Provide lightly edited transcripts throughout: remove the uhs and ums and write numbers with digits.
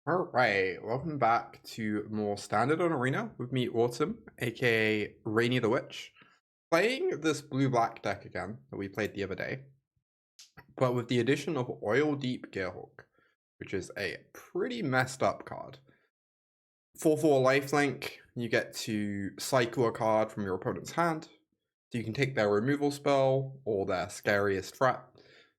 Alright, welcome back to more Standard on Arena with me, Autumn, aka Rainy the Witch. Playing this blue-black deck again that we played the other day, but with the addition of Oildeep Gearhulk, which is a pretty messed up card. 4/4 lifelink, you get to cycle a card from your opponent's hand, so you can take their removal spell or their scariest threat.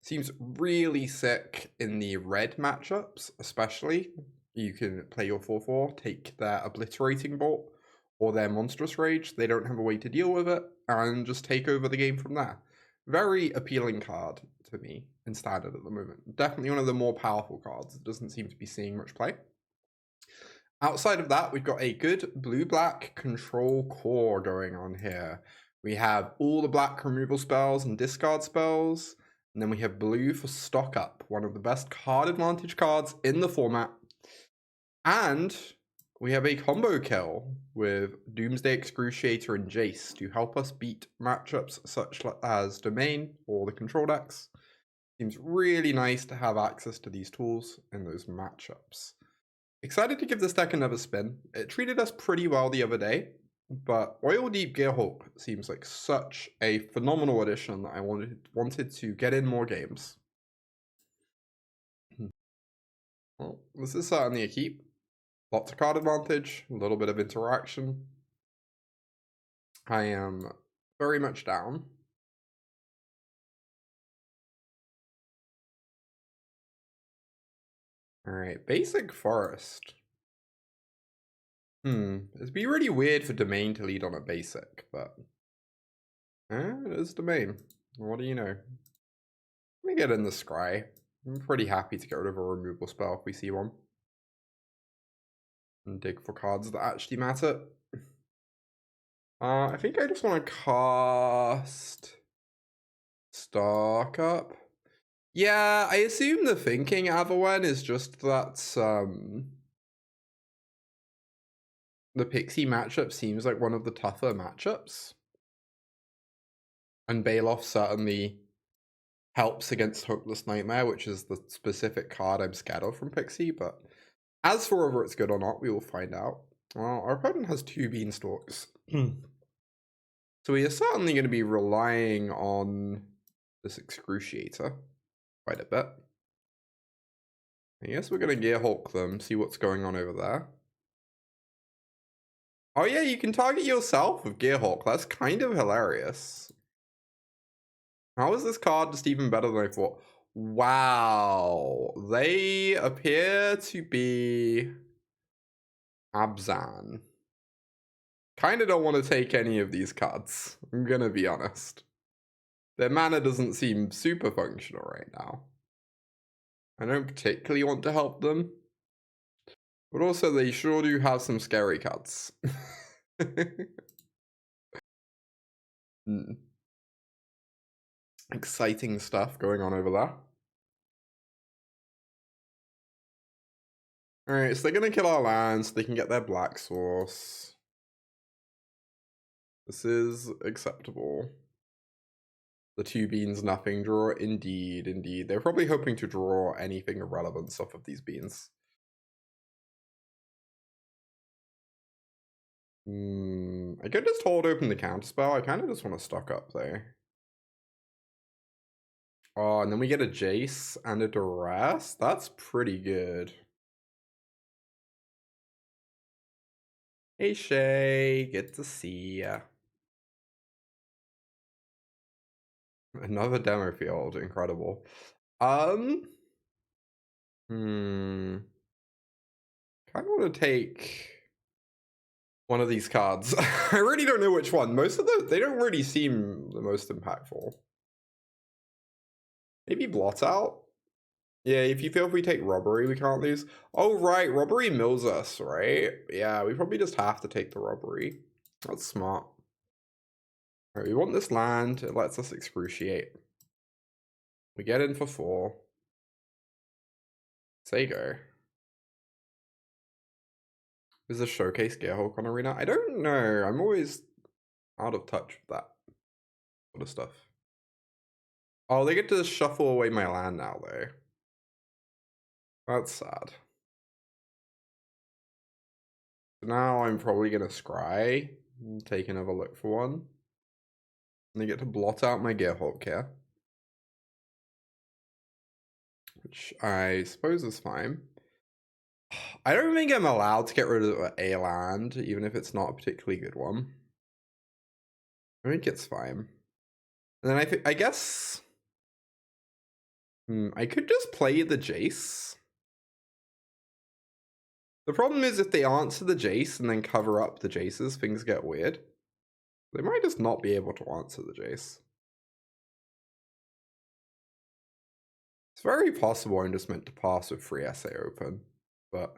Seems really sick in the red matchups, especially. You can play your 4/4, take their Obliterating Bolt or their Monstrous Rage. They don't have a way to deal with it, and just take over the game from there. Very appealing card to me in Standard at the moment. Definitely one of the more powerful cards. It doesn't seem to be seeing much play. Outside of that, we've got a good blue-black control core going on here. We have all the black removal spells and discard spells. And then we have blue for stock up, one of the best card advantage cards in the format. And we have a combo kill with Doomsday Excruciator and Jace to help us beat matchups such as Domain or the control decks. Seems really nice to have access to these tools in those matchups. Excited to give this deck another spin. It treated us pretty well the other day, but Oildeep Gearhulk seems like such a phenomenal addition that I wanted to get in more games. Well, this is certainly a keep. Lots of card advantage, a little bit of interaction. I am very much down. Alright, basic forest. It'd be really weird for Domain to lead on a basic, but it is Domain. What do you know? Let me get in the scry. I'm pretty happy to get rid of a removal spell if we see one. And dig for cards that actually matter. I think I just want to cast Stock Up. Yeah, I assume the thinking, Averwen, is just that the Pixie matchup seems like one of the tougher matchups. And Baloth certainly helps against Hopeless Nightmare, which is the specific card I'm scared of from Pixie, but as for whether it's good or not, we will find out. Well, our opponent has 2 Beanstalks. So we are certainly going to be relying on this Excruciator quite a bit. I guess we're going to Gearhulk them, see what's going on over there. Oh yeah, you can target yourself with Gearhulk. That's kind of hilarious. How is this card just even better than I thought? Wow, they appear to be Abzan. Kind of don't want to take any of these cards, I'm gonna be honest. Their mana doesn't seem super functional right now. I don't particularly want to help them. But also, they sure do have some scary cards. Exciting stuff going on over there. Alright, so they're gonna kill our lands so they can get their black source. This is acceptable. The 2 beans, nothing draw. Indeed, indeed. They're probably hoping to draw anything of relevance off of these beans. I could just hold open the counterspell. I kind of just want to stock up there. Oh, and then we get a Jace and a Duress. That's pretty good. Hey Shay, good to see ya. Another demo field, incredible. Kind of want to take one of these cards. I really don't know which one. Most of them, they don't really seem the most impactful. Maybe Blot Out? Yeah, if you feel if we take Robbery, we can't lose. Oh, right, Robbery mills us, right? Yeah, we probably just have to take the Robbery. That's smart. All right, we want this land. It lets us excruciate. We get in for 4. Say go. Is this Showcase Gearhulk on Arena? I don't know. I'm always out of touch with that sort of stuff. Oh, they get to shuffle away my land now, though. That's sad. Now I'm probably gonna scry and take another look for one. And I get to blot out my Gearhulk here. Which I suppose is fine. I don't think I'm allowed to get rid of a land, even if it's not a particularly good one. I think it's fine. And then I guess I could just play the Jace. The problem is if they answer the Jace and then cover up the Jaces, things get weird. They might just not be able to answer the Jace. It's very possible I'm just meant to pass with free SA open, but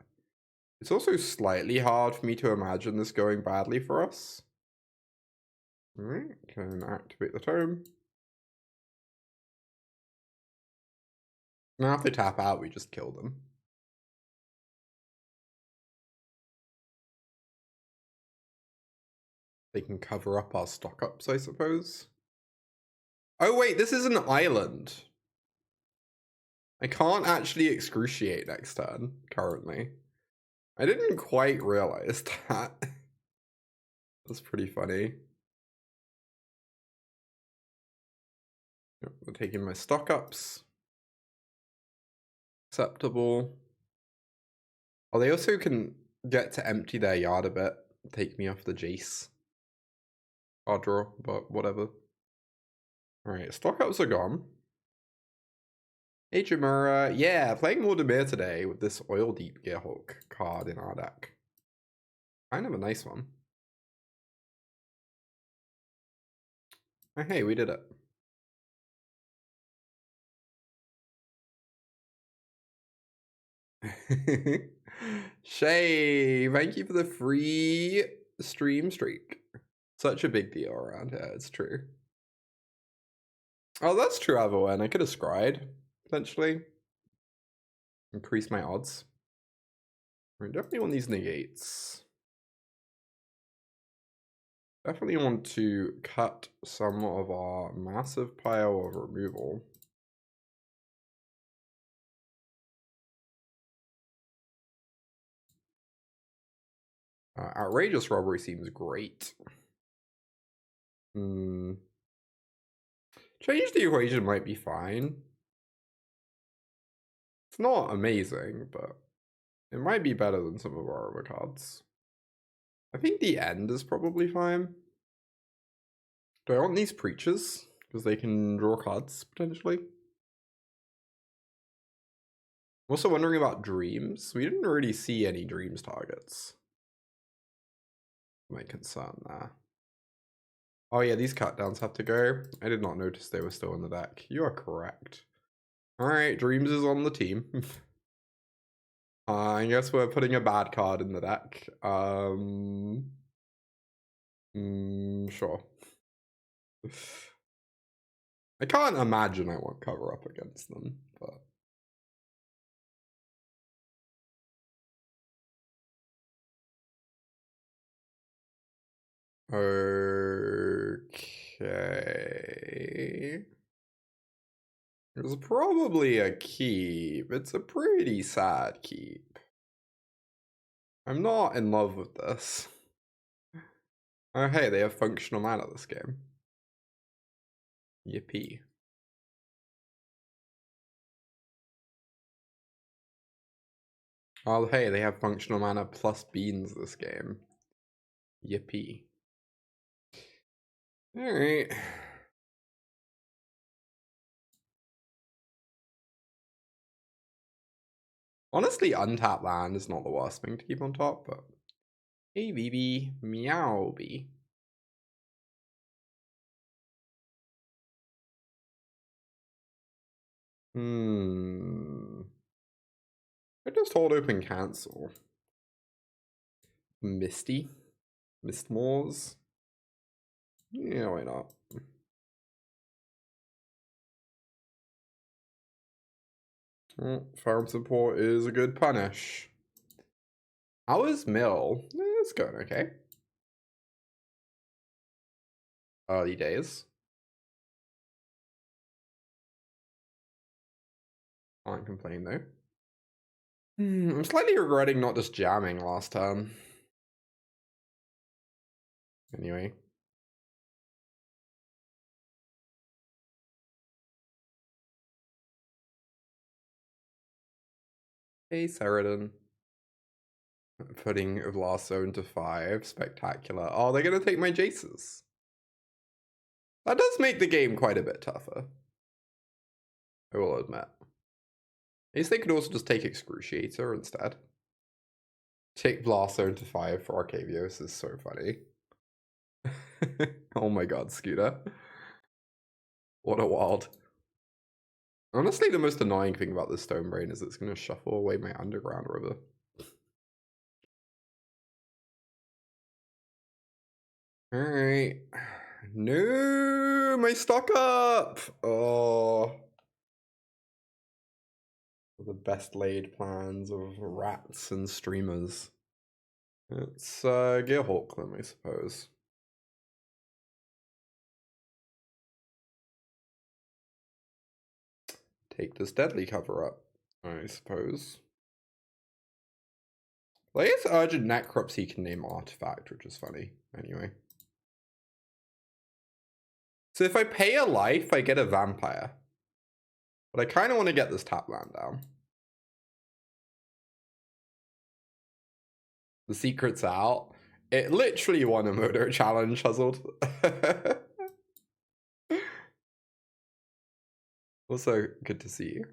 it's also slightly hard for me to imagine this going badly for us. Alright, can activate the tome. Now if they tap out, we just kill them. They can cover up our stock ups, I suppose. Oh wait, this is an island. I can't actually excruciate next turn, currently. I didn't quite realize that. That's pretty funny. Yep, I'm taking my stock ups. Acceptable. Oh, they also can get to empty their yard a bit. Take me off the Jace. I'll draw, but whatever. Alright, stock ups are gone. Hey Dimir, yeah, playing more Dimir today with this Oildeep Gearhulk card in our deck. Kind of a nice one. Oh, hey, we did it. Shay, thank you for the free stream streak. Such a big deal around here, it's true. Oh, that's true, Avalon. I could have scried, potentially. Increase my odds. I definitely want these negates. Definitely want to cut some of our massive pile of removal. Outrageous Robbery seems great. Change the equation might be fine. It's not amazing, but it might be better than some of our other cards. I think the end is probably fine. Do I want these Preachers? Because they can draw cards, potentially. I'm also wondering about Dreams. We didn't really see any Dreams targets. My concern there. Oh yeah, these cut downs have to go. I did not notice they were still in the deck. You are correct. Alright, Dreams is on the team. I guess we're putting a bad card in the deck. Sure. I can't imagine I won't cover up against them, but... Okay... There's probably a keep. It's a pretty sad keep. I'm not in love with this. Oh hey, they have functional mana this game. Yippee. Oh hey, they have functional mana plus beans this game. Yippee. Alright. Honestly, untapped land is not the worst thing to keep on top, but... Hey, BB. Meow, B. I just hold open cancel. Misty. Mistmoors. Yeah, why not? Farm support is a good punish. How is Mill? It's going okay. Early days. Can't complain though. I'm slightly regretting not just jamming last turn. Anyway. Hey, Saradin. Putting Vlaso into 5. Spectacular. Oh, they're going to take my Jaces. That does make the game quite a bit tougher. I will admit. I guess they could also just take Excruciator instead. Take Blasto into 5 for Arcavios is so funny. Oh my god, Scooter. What a wild. Honestly, the most annoying thing about this Stone Brain is it's going to shuffle away my Underground River. Alright. No, my stock up! Oh. The best laid plans of rats and streamers. It's Gearhulk then, I suppose. Take this deadly cover up, I suppose. Well, I guess Urgent Necropsy can name Artifact, which is funny. Anyway. So if I pay a life, I get a Vampire. But I kind of want to get this tap land down. The secret's out. It literally won a Moto challenge, Huzzled. Also, good to see you.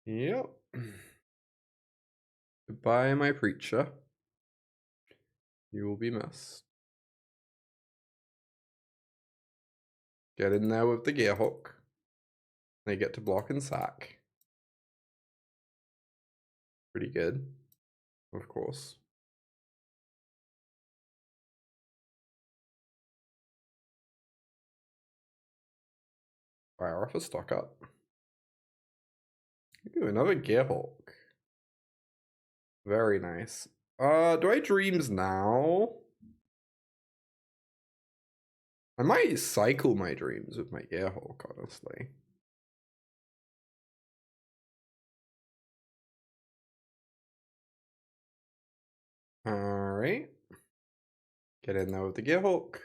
Yep. Goodbye, my preacher. You will be missed. Get in there with the Gearhulk. They get to block and sack. Pretty good, of course. Fire off a stock up. Ooh, another Gearhulk. Very nice. Do I Dreams now? I might cycle my Dreams with my Gearhulk, honestly. Alright. Get in there with the Gearhulk.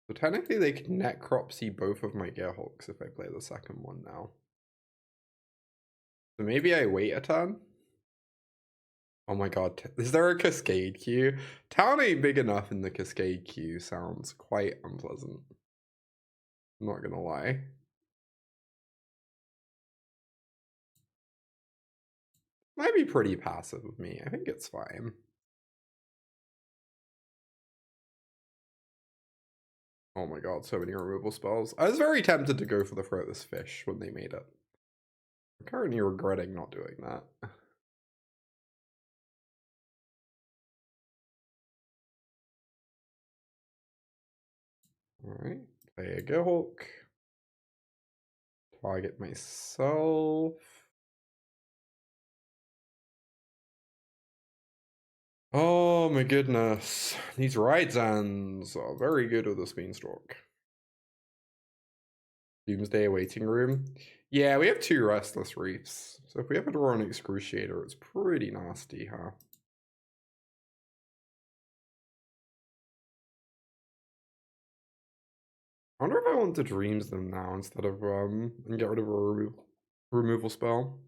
So technically they could Necropsy both of my Gearhulks if I play the second one now. So maybe I wait a turn? Oh my god, is there a Cascade queue? Town ain't big enough in the Cascade queue sounds quite unpleasant. I'm not gonna lie. Might be pretty passive of me. I think it's fine. Oh my god, so many removal spells. I was very tempted to go for the Throatless Fish when they made it. I'm currently regretting not doing that. Alright, play a Gearhulk. Target myself. Oh my goodness. These Raidzans are very good with this Beanstalk. Doomsday Waiting Room. Yeah, we have 2 Restless Reefs. So if we have a draw an Excruciator, it's pretty nasty, huh? I wonder if I want to Dreams them now instead of and get rid of a removal spell.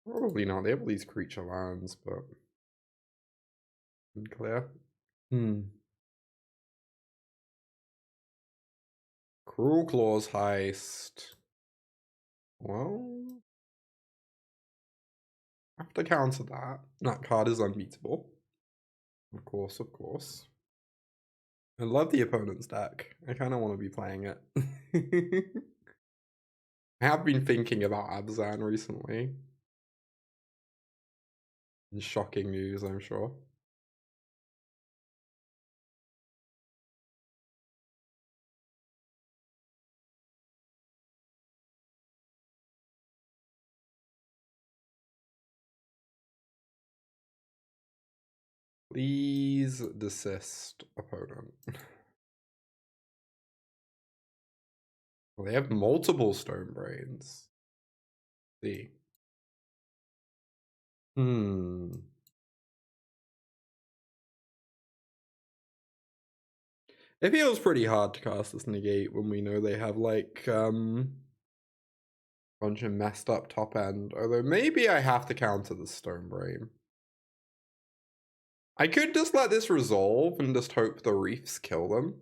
Probably not. They have all these creature lands, but unclear. Cruel Claws Heist. Well, I have to counter that. That card is unbeatable. Of course, of course. I love the opponent's deck. I kind of want to be playing it. I have been thinking about Abzan recently. Shocking news, I'm sure. Please desist, opponent. Well, they have multiple stone brains. Let's see. It feels pretty hard to cast this Negate when we know they have like bunch of messed up top end. Although maybe I have to counter the Stone Brain. I could just let this resolve and just hope the reefs kill them.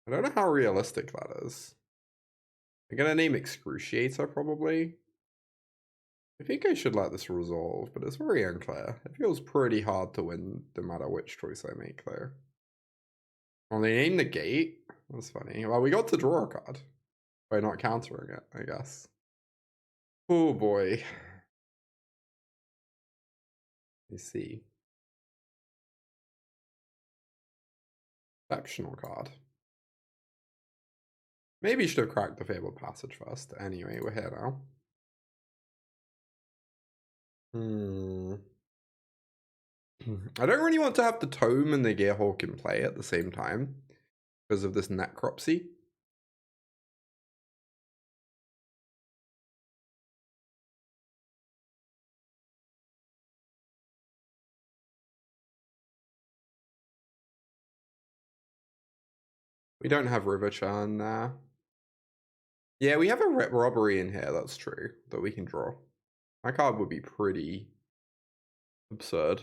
I don't know how realistic that is. I'm gonna name Excruciator probably. I think I should let this resolve, but it's very unclear. It feels pretty hard to win no matter which choice I make there. Well, they named Negate. That's funny. Well, we got to draw a card by not countering it, I guess. Oh boy. Let's see. Exceptional card. Maybe you should have cracked the Fabled Passage first. Anyway, we're here now. I don't really want to have the Tome and the Gearhulk in play at the same time because of this Necropsy. We don't have River Churn there. Yeah, we have a Robbery in here, that's true, that we can draw. My card would be pretty absurd.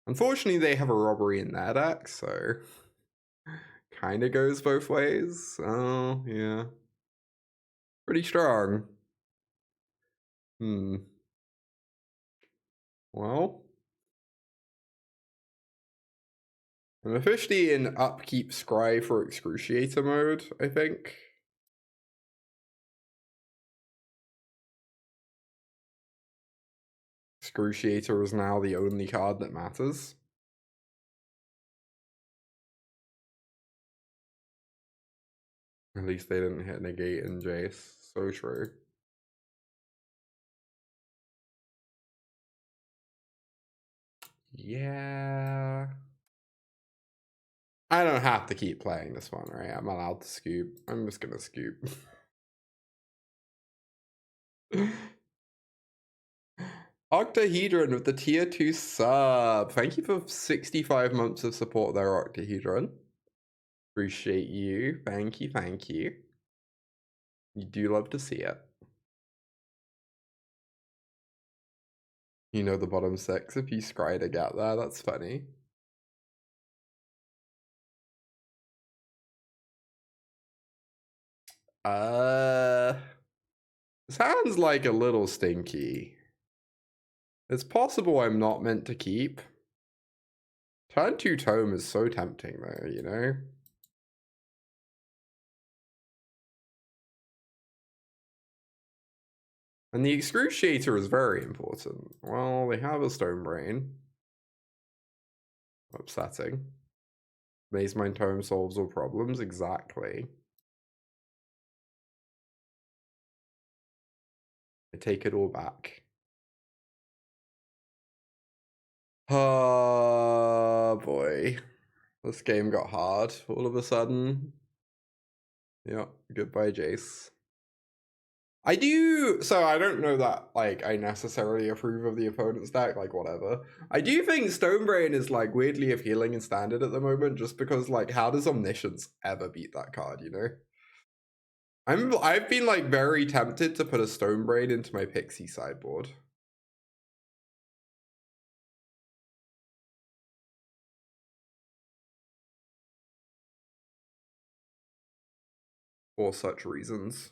Unfortunately, they have a Robbery in their deck, so kind of goes both ways. Oh, yeah. Pretty strong. Well, I'm officially in Upkeep Scry for Excruciator mode, I think. Excruciator is now the only card that matters. At least they didn't hit Negate and Jace. So true. Yeah. I don't have to keep playing this one, right? I'm allowed to scoop. I'm just gonna scoop. Octahedron with the tier 2 sub. Thank you for 65 months of support there, Octahedron. Appreciate you. Thank you, thank you. You do love to see it. You know the bottom 6 if you scry to get there. That's funny. Sounds like a little stinky. It's possible I'm not meant to keep. Turn 2 Tome is so tempting though, you know? And the Excruciator is very important. Well, they have a Stone Brain. Upsetting. Mazemind Tome solves all problems, exactly. I take it all back. Oh boy. This game got hard all of a sudden. Yeah, goodbye Jace. I don't know that like I necessarily approve of the opponent's deck, like whatever. I do think Stonebrain is like weirdly appealing in standard at the moment, just because like how does Omniscience ever beat that card, you know? I've been like very tempted to put a Stonebrain into my Pixie sideboard. For such reasons.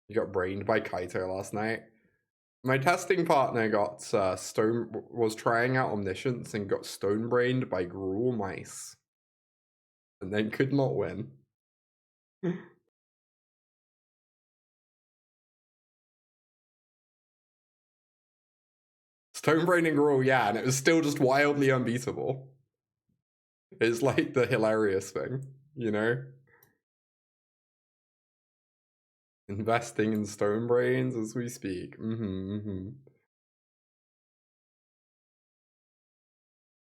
You got brained by Kaito last night. My testing partner got was trying out Omniscience and got stone brained by Gruel Mice. And then could not win. Stone braining Gruel, yeah, and it was still just wildly unbeatable. It's like the hilarious thing, you know? Investing in stone brains as we speak.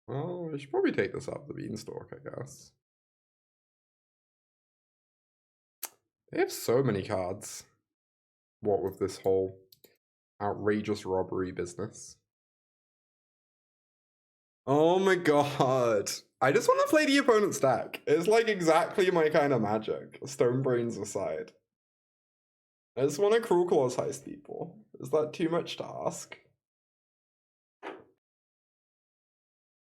Well, I should probably take this up the beanstalk, I guess. They have so many cards. What with this whole outrageous robbery business. Oh my god. I just want to play the opponent's deck. It's like exactly my kind of magic. Stone brains aside. I just want to Cruel Claws heist people. Is that too much to ask?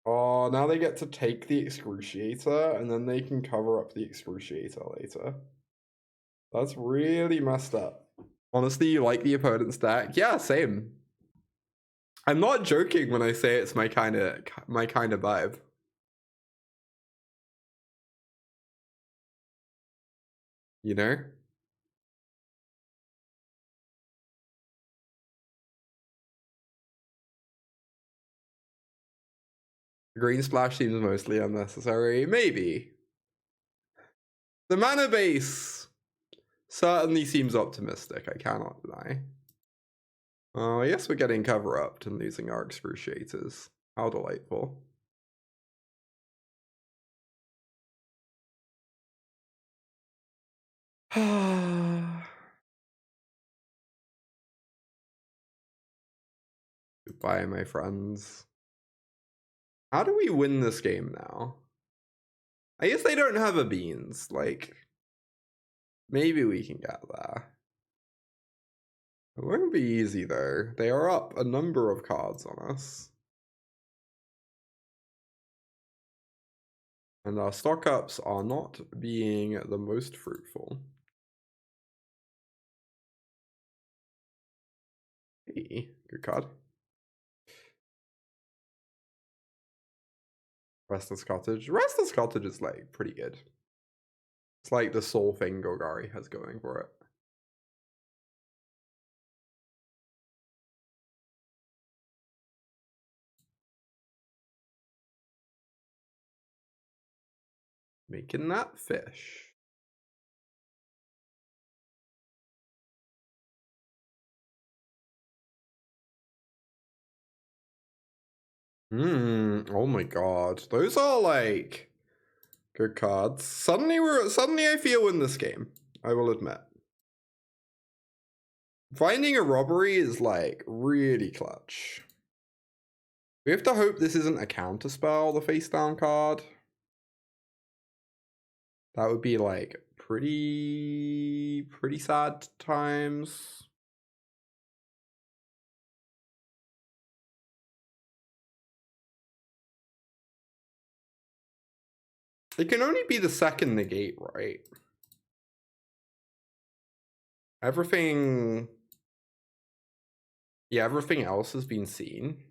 Oh, now they get to take the Excruciator, and then they can cover up the Excruciator later. That's really messed up. Honestly, you like the opponent's deck? Yeah, same. I'm not joking when I say it's my kind of vibe. You know? Green splash seems mostly unnecessary. Maybe. The mana base certainly seems optimistic, I cannot deny. Oh, yes, we're getting cover-upped and losing our Excruciators. How delightful. Goodbye, my friends. How do we win this game now? I guess they don't have a beans. Like, maybe we can get there. It won't be easy, though. They are up a number of cards on us. And our stock-ups are not being the most fruitful. Hey, good card. Restless Cottage. Restless Cottage is, like, pretty good. It's like the sole thing Golgari has going for it. Making that fish. Oh my god. Those are like good cards. Suddenly I feel in this game, I will admit. Finding a robbery is like really clutch. We have to hope this isn't a counterspell, the face down card. That would be like pretty sad times. It can only be the second negate, right? Everything... Yeah, everything else has been seen.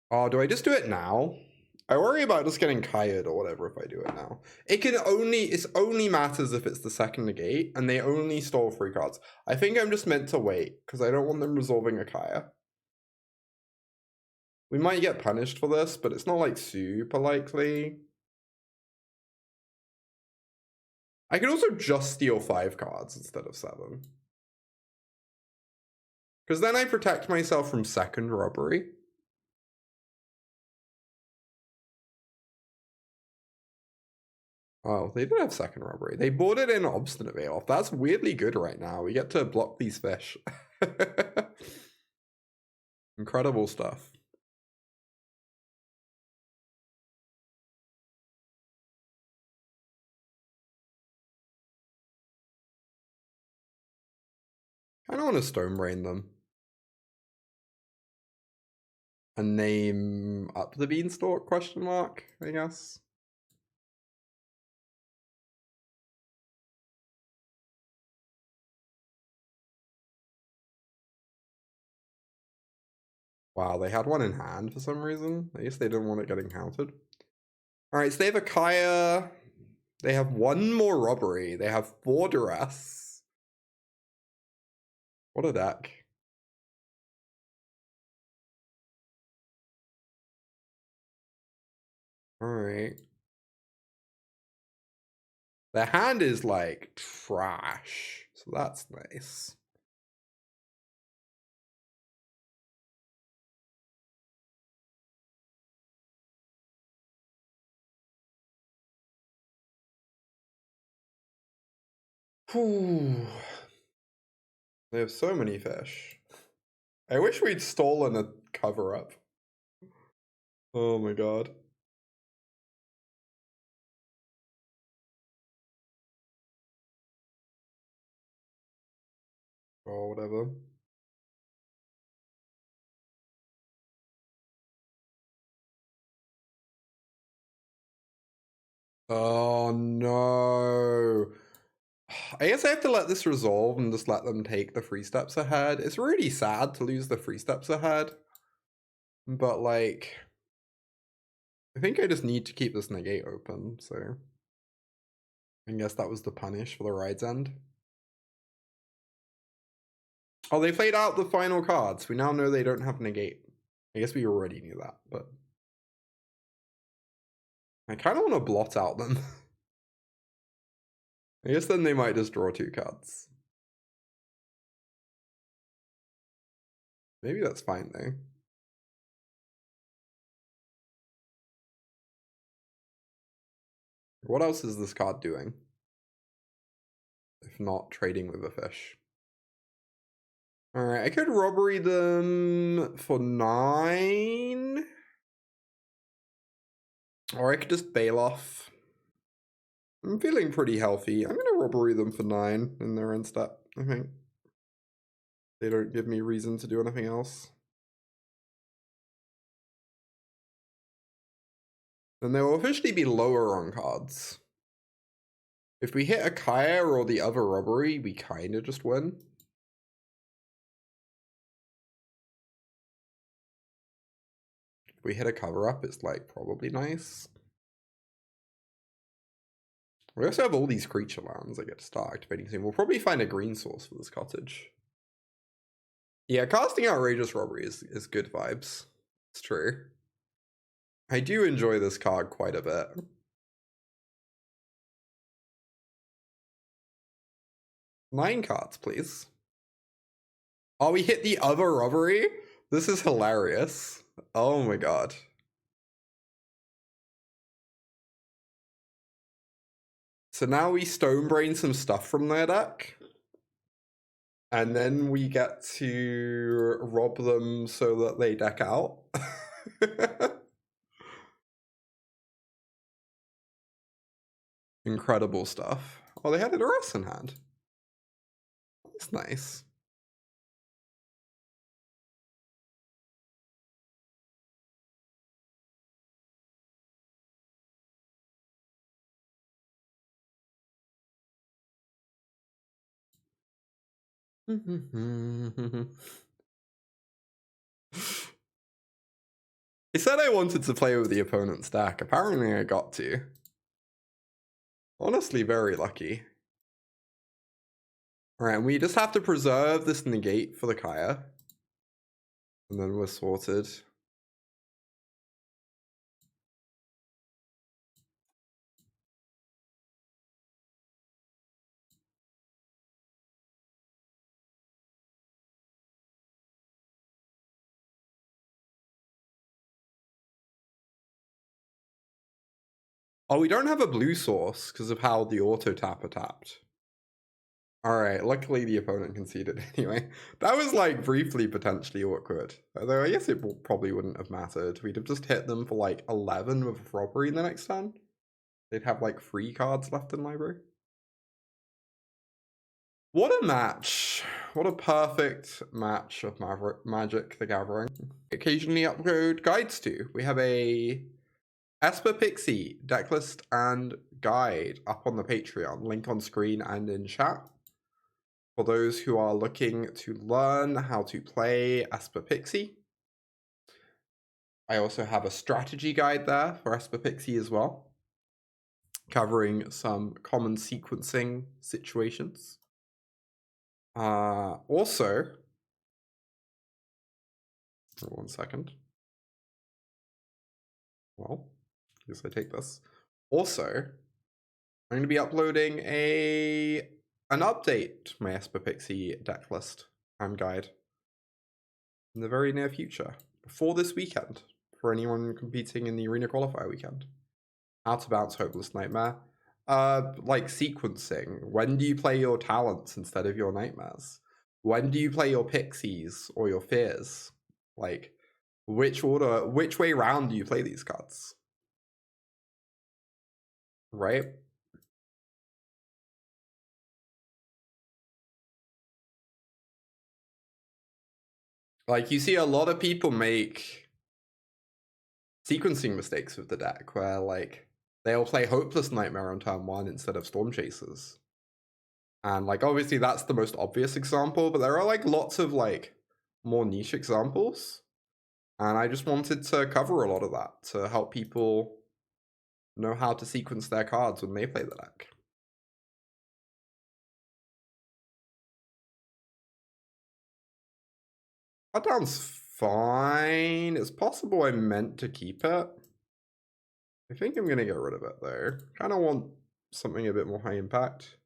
Oh, do I just do it now? I worry about just getting tired or whatever if I do it now. It only matters if it's the second negate, and they only stole 3 cards. I think I'm just meant to wait, because I don't want them resolving a Kaya. We might get punished for this, but it's not like super likely. I could also just steal 5 cards instead of 7. Because then I protect myself from second robbery. Oh, they did have second robbery. They boarded in Obstinate Baloth. That's weirdly good right now. We get to block these fish. Incredible stuff. I don't want to stone brain them. A name up the beanstalk, question mark, I guess. Wow, they had one in hand for some reason. I guess they didn't want it getting counted. Alright, so they have a Kaya. They have 1 more robbery. They have 4 duress. What a deck. Alright. Their hand is like trash, so that's nice. Whew. They have so many fish. I wish we'd stolen a cover-up. Oh my god. Or whatever. Oh no. I guess I have to let this resolve and just let them take the 3 steps ahead. It's really sad to lose the 3 steps ahead. But like, I think I just need to keep this negate open, so I guess that was the punish for the ride's end. Oh, they played out the final cards. We now know they don't have negate. I guess we already knew that, but I kind of want to blot out them. I guess then they might just draw 2 cards. Maybe that's fine though. What else is this card doing? If not trading with a fish. Alright, I could robbery them for 9. Or I could just Baloth. I'm feeling pretty healthy. I'm gonna robbery them for 9 in their end step, I think. They don't give me reason to do anything else. Then they will officially be lower on cards. If we hit a Kaya or the other robbery, we kind of just win. If we hit a cover-up, it's like probably nice. We also have all these creature lands that get to start activating soon. We'll probably find a green source for this cottage. Yeah, casting Outrageous Robbery is good vibes. It's true. I do enjoy this card quite a bit. Nine cards, please. Oh, we hit the other robbery? This is hilarious. Oh my god. So now we Stonebrain some stuff from their deck. And then we get to rob them so that they deck out. Incredible stuff. Oh, they had a Duress in hand. That's nice. I said I wanted to play with the opponent's deck. Apparently I got to. Honestly, very lucky. Alright, we just have to preserve this negate for the Kaya. And then we're sorted. Oh, we don't have a blue source because of how the auto tapper tapped. Alright, luckily the opponent conceded anyway. That was like briefly potentially awkward. Although I guess it probably wouldn't have mattered. We'd have just hit them for like 11 with robbery in the next turn. They'd have like 3 cards left in library. What a match. What a perfect match of Magic the Gathering. Occasionally upload guides to. We have a Esper Pixie decklist and guide up on the Patreon. Link on screen and in chat. For those who are looking to learn how to play Esper Pixie. I also have a strategy guide there for Esper Pixie as well, covering some common sequencing situations. Also, for 1 second. Well, I guess I take this. Also, I'm going to be uploading an update to my Esper Pixie deck list and guide in the very near future, before this weekend, for anyone competing in the Arena Qualifier weekend. How to bounce Hopeless Nightmare. Like sequencing. When do you play your talents instead of your nightmares? When do you play your pixies or your fears? Like, which way round do you play these cards? Right? Like, you see a lot of people make sequencing mistakes with the deck where, like, they'll play Hopeless Nightmare on turn 1 instead of Storm Chasers. And, like, obviously that's the most obvious example, but there are, like, lots of, like, more niche examples. And I just wanted to cover a lot of that to help people know how to sequence their cards when they play the deck. That down's fine. It's possible I meant to keep it. I think I'm going to get rid of it, though. Kind of want something a bit more high impact.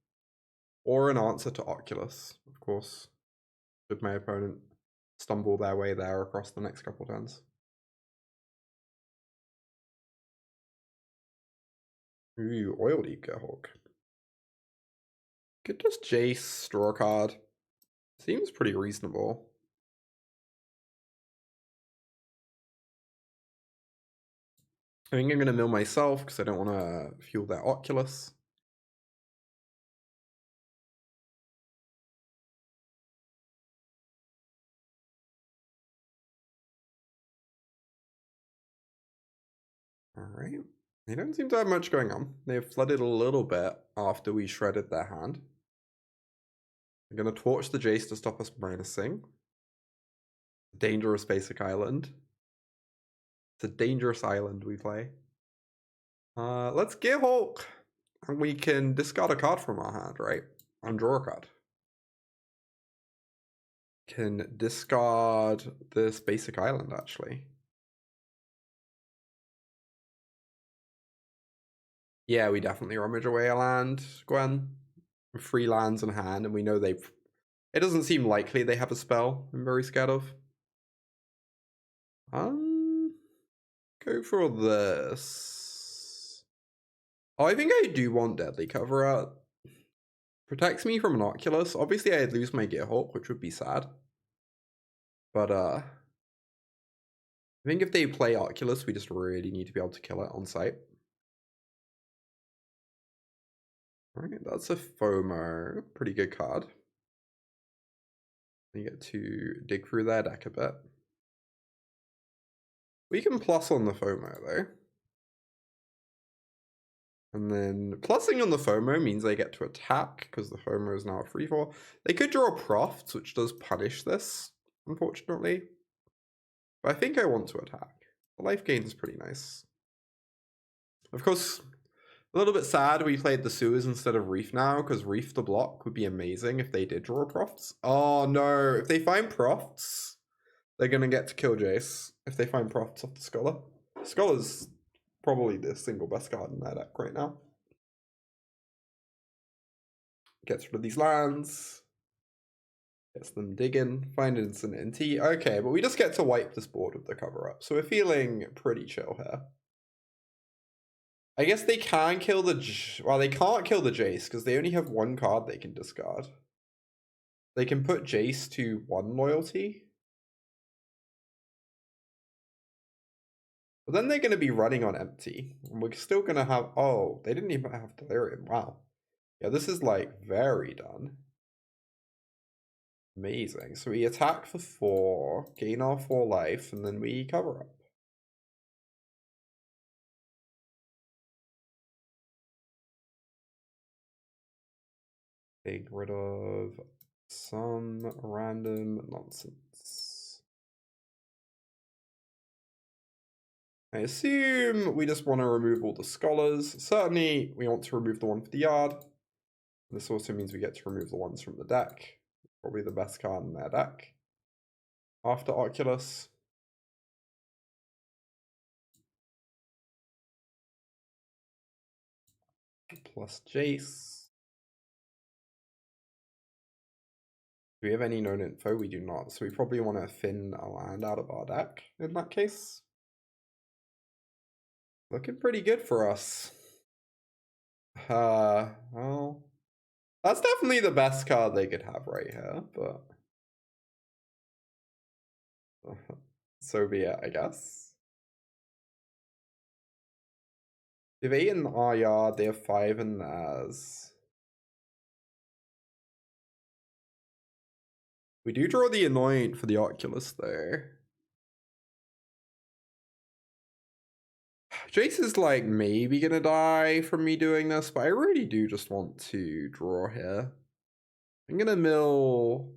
Or an answer to Oculus, of course. Should my opponent stumble their way there across the next couple turns. Ooh, Oildeep Gearhulk. Could just Jace, draw a card. Seems pretty reasonable. I think I'm going to mill myself because I don't want to fuel that Oculus. Alright. They don't seem to have much going on. They've flooded a little bit after we shredded their hand. I'm going to torch the Jace to stop us minusing. Dangerous basic island. It's a dangerous island we play. Let's Gearhulk. And we can discard a card from our hand, right? And draw a card. Can discard this basic island, actually. Yeah, we definitely rummage away a land, Gwen. 3 lands in hand, and we know they've... It doesn't seem likely they have a spell I'm very scared of. Go for this. Oh, I think I do want Deadly Cover Art. Protects me from an Oculus. Obviously, I'd lose my Gearhulk, which would be sad. But, I think if they play Oculus, we just really need to be able to kill it on sight. Alright, that's a FOMO. Pretty good card. You get to dig through their deck a bit. We can plus on the FOMO, though. And then plussing on the FOMO means they get to attack, because the FOMO is now a free fall. They could draw Profts, which does punish this, unfortunately. But I think I want to attack. The life gain is pretty nice. Of course, a little bit sad we played the Sewers instead of Reef now, because Reef the block would be amazing if they did draw Profts. Oh no, if they find Profts, they're going to get to kill Jace if they find Profts off the Scholar. Scholar's probably the single best card in their deck right now. Gets rid of these lands. Gets them digging. Find instant NT. Okay, but we just get to wipe this board with the cover up. So we're feeling pretty chill here. I guess they can kill the... Well, they can't kill the Jace because they only have 1 card they can discard. They can put Jace to 1 loyalty. But then they're going to be running on empty. And we're still going to have... Oh, they didn't even have Delirium. Wow. Yeah, this is like very done. Amazing. So we attack for 4, gain our 4 life, and then we cover up. Get rid of some random nonsense. I assume we just want to remove all the scholars. Certainly, we want to remove the one for the yard. This also means we get to remove the ones from the deck. Probably the best card in their deck. After Oculus. plus Jace. Do we have any known info? We do not, so we probably want to thin a land out of our deck in that case. Looking pretty good for us. Well, that's definitely the best card they could have right here, but so be it, I guess. They have 8 in our yard, they have 5 in theirs. We do draw the Anoint for the Oculus there. Jace is like maybe gonna die from me doing this, but I really do just want to draw here. I'm gonna mill.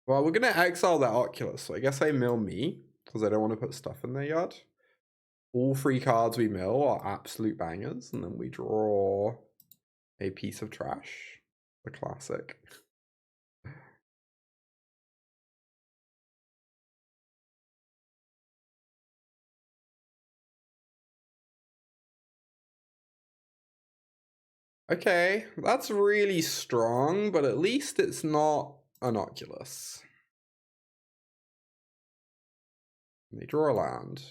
Well, we're gonna exile that Oculus, so I guess I mill me because I don't want to put stuff in their yard. All 3 cards we mill are absolute bangers, and then we draw a piece of trash. The classic. Okay, that's really strong, but at least it's not an Oculus. And they draw a land.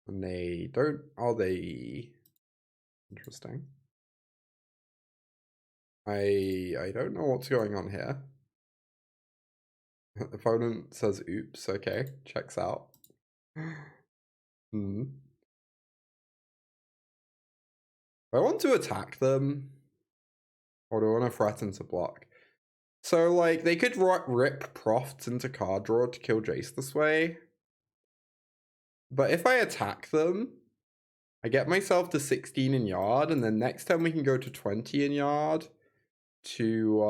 And they don't, are they? Interesting. I don't know what's going on here. Opponent says oops, okay, checks out. Hmm. I want to attack them. Or do I want to threaten to block? So, like, they could rip Profts into card draw to kill Jace this way. But if I attack them, I get myself to 16 in yard, and then next time we can go to 20 in yard to,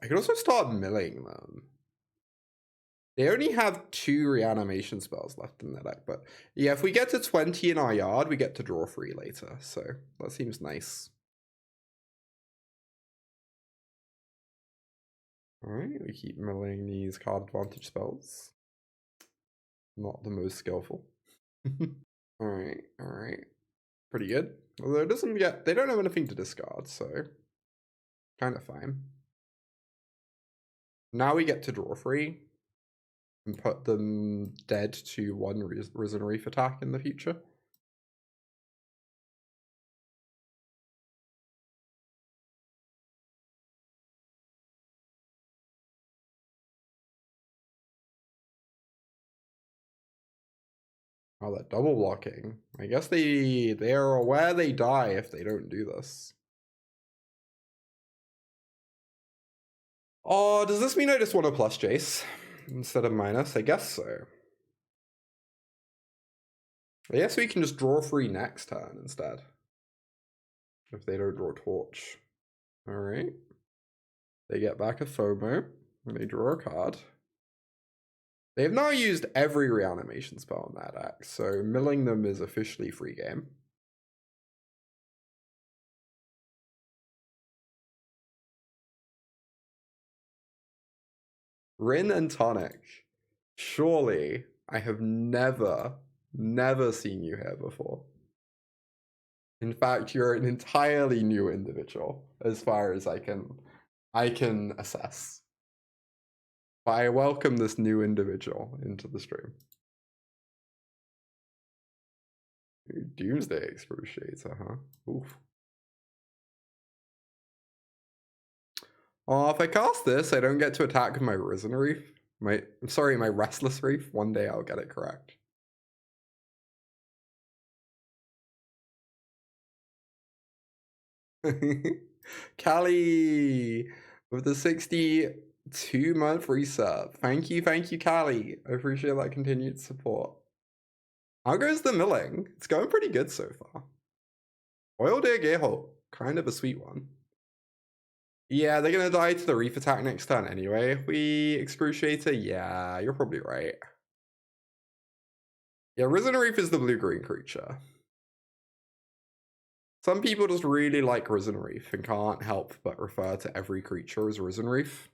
I could also start milling them. They only have 2 reanimation spells left in their deck, but yeah, if we get to 20 in our yard, we get to draw 3 later, so that seems nice. Alright, we keep milling these card advantage spells. Not the most skillful. Alright. Pretty good. Although it doesn't get, they don't have anything to discard, so kind of fine. Now we get to draw 3 and put them dead to 1 Risen Reef attack in the future. Oh, that double blocking. I guess they are aware they die if they don't do this. Oh, does this mean I just want to plus Jace instead of minus? I guess so. I guess we can just draw 3 next turn instead. If they don't draw Torch. Alright. They get back a FOMO. And they draw a card. They've now used every reanimation spell in that deck, so milling them is officially free game. Rin and Tonic. Surely I have never seen you here before. In fact, you're an entirely new individual, as far as I can assess. But I welcome this new individual into the stream. Doomsday Excruciator, huh? Oof. Oh, if I cast this, I don't get to attack with my Risen Reef. My Restless Reef. One day I'll get it correct. Callie with the 62-month resub. Thank you, Callie. I appreciate that continued support. How goes the milling? It's going pretty good so far. Oildeep Gearhulk, kind of a sweet one. Yeah, they're gonna die to the Reef attack next turn anyway. We Excruciator, yeah, you're probably right. Yeah, Risen Reef is the blue-green creature. Some people just really like Risen Reef and can't help but refer to every creature as Risen Reef.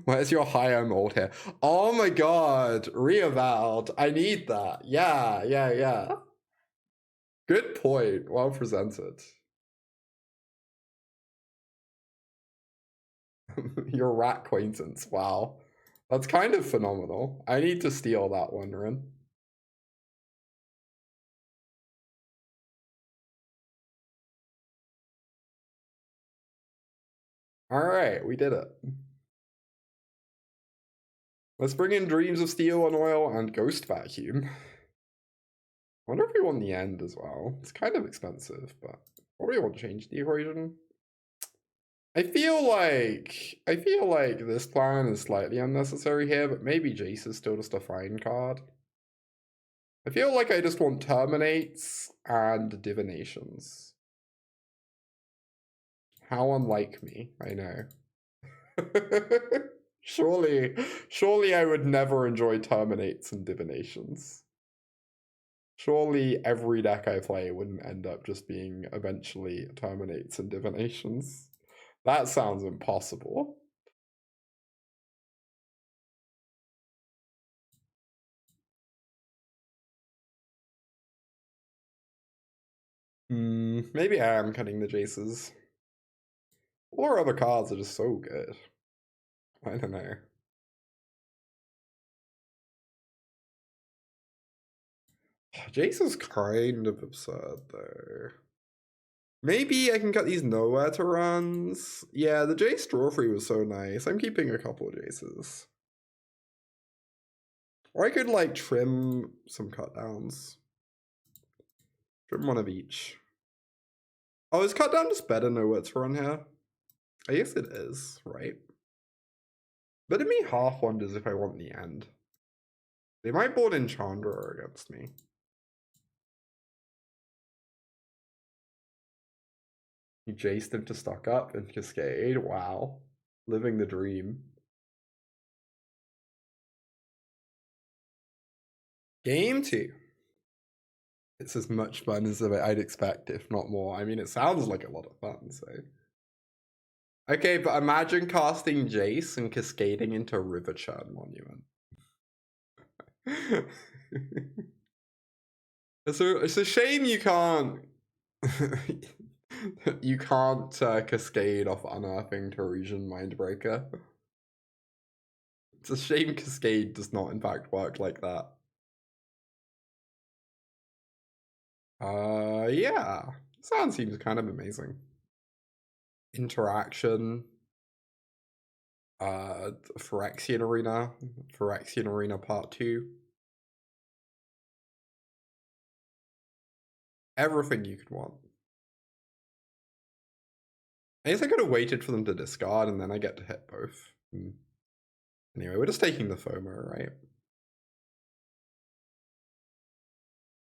Where's your high mold here? Oh my god, Reavowed. I need that. Yeah. Good point. Well presented. Your rat acquaintance. Wow. That's kind of phenomenal. I need to steal that one, Rin. Alright, we did it. Let's bring in Dreams of Steel and Oil and Ghost Vacuum. I wonder if we want the end as well. It's kind of expensive, but probably won't change the equation. I feel like this plan is slightly unnecessary here, but maybe Jace is still just a fine card. I feel like I just want Terminates and Divinations. How unlike me, I know. Surely I would never enjoy Terminates and Divinations. Surely every deck I play wouldn't end up just being eventually Terminates and Divinations. That sounds impossible. Maybe I am cutting the Jaces. All our other cards are just so good. I don't know. Jace is kind of absurd though. Maybe I can cut these nowhere to runs. Yeah, the Jace draw free was so nice. I'm keeping a couple of Jaces. Or I could like trim some cut downs. Trim one of each. Oh, is cut down just better nowhere to run here? I guess it is, right? But it me half wonders if I want the end. They might board Enchanter against me. You Jaced him to stock up and Cascade. Wow. Living the dream. Game 2. It's as much fun as I'd expect, if not more. I mean, it sounds like a lot of fun, so. Okay, but imagine casting Jace and cascading into River Churn Monument. It's a shame you can't you can't cascade off Unearthing Teresian Mindbreaker. It's a shame Cascade does not in fact work like that. Yeah. Sound seems kind of amazing. Interaction. Phyrexian Arena Part 2. Everything you could want. I guess I could have waited for them to discard and then I get to hit both. Anyway, we're just taking the FOMO, right?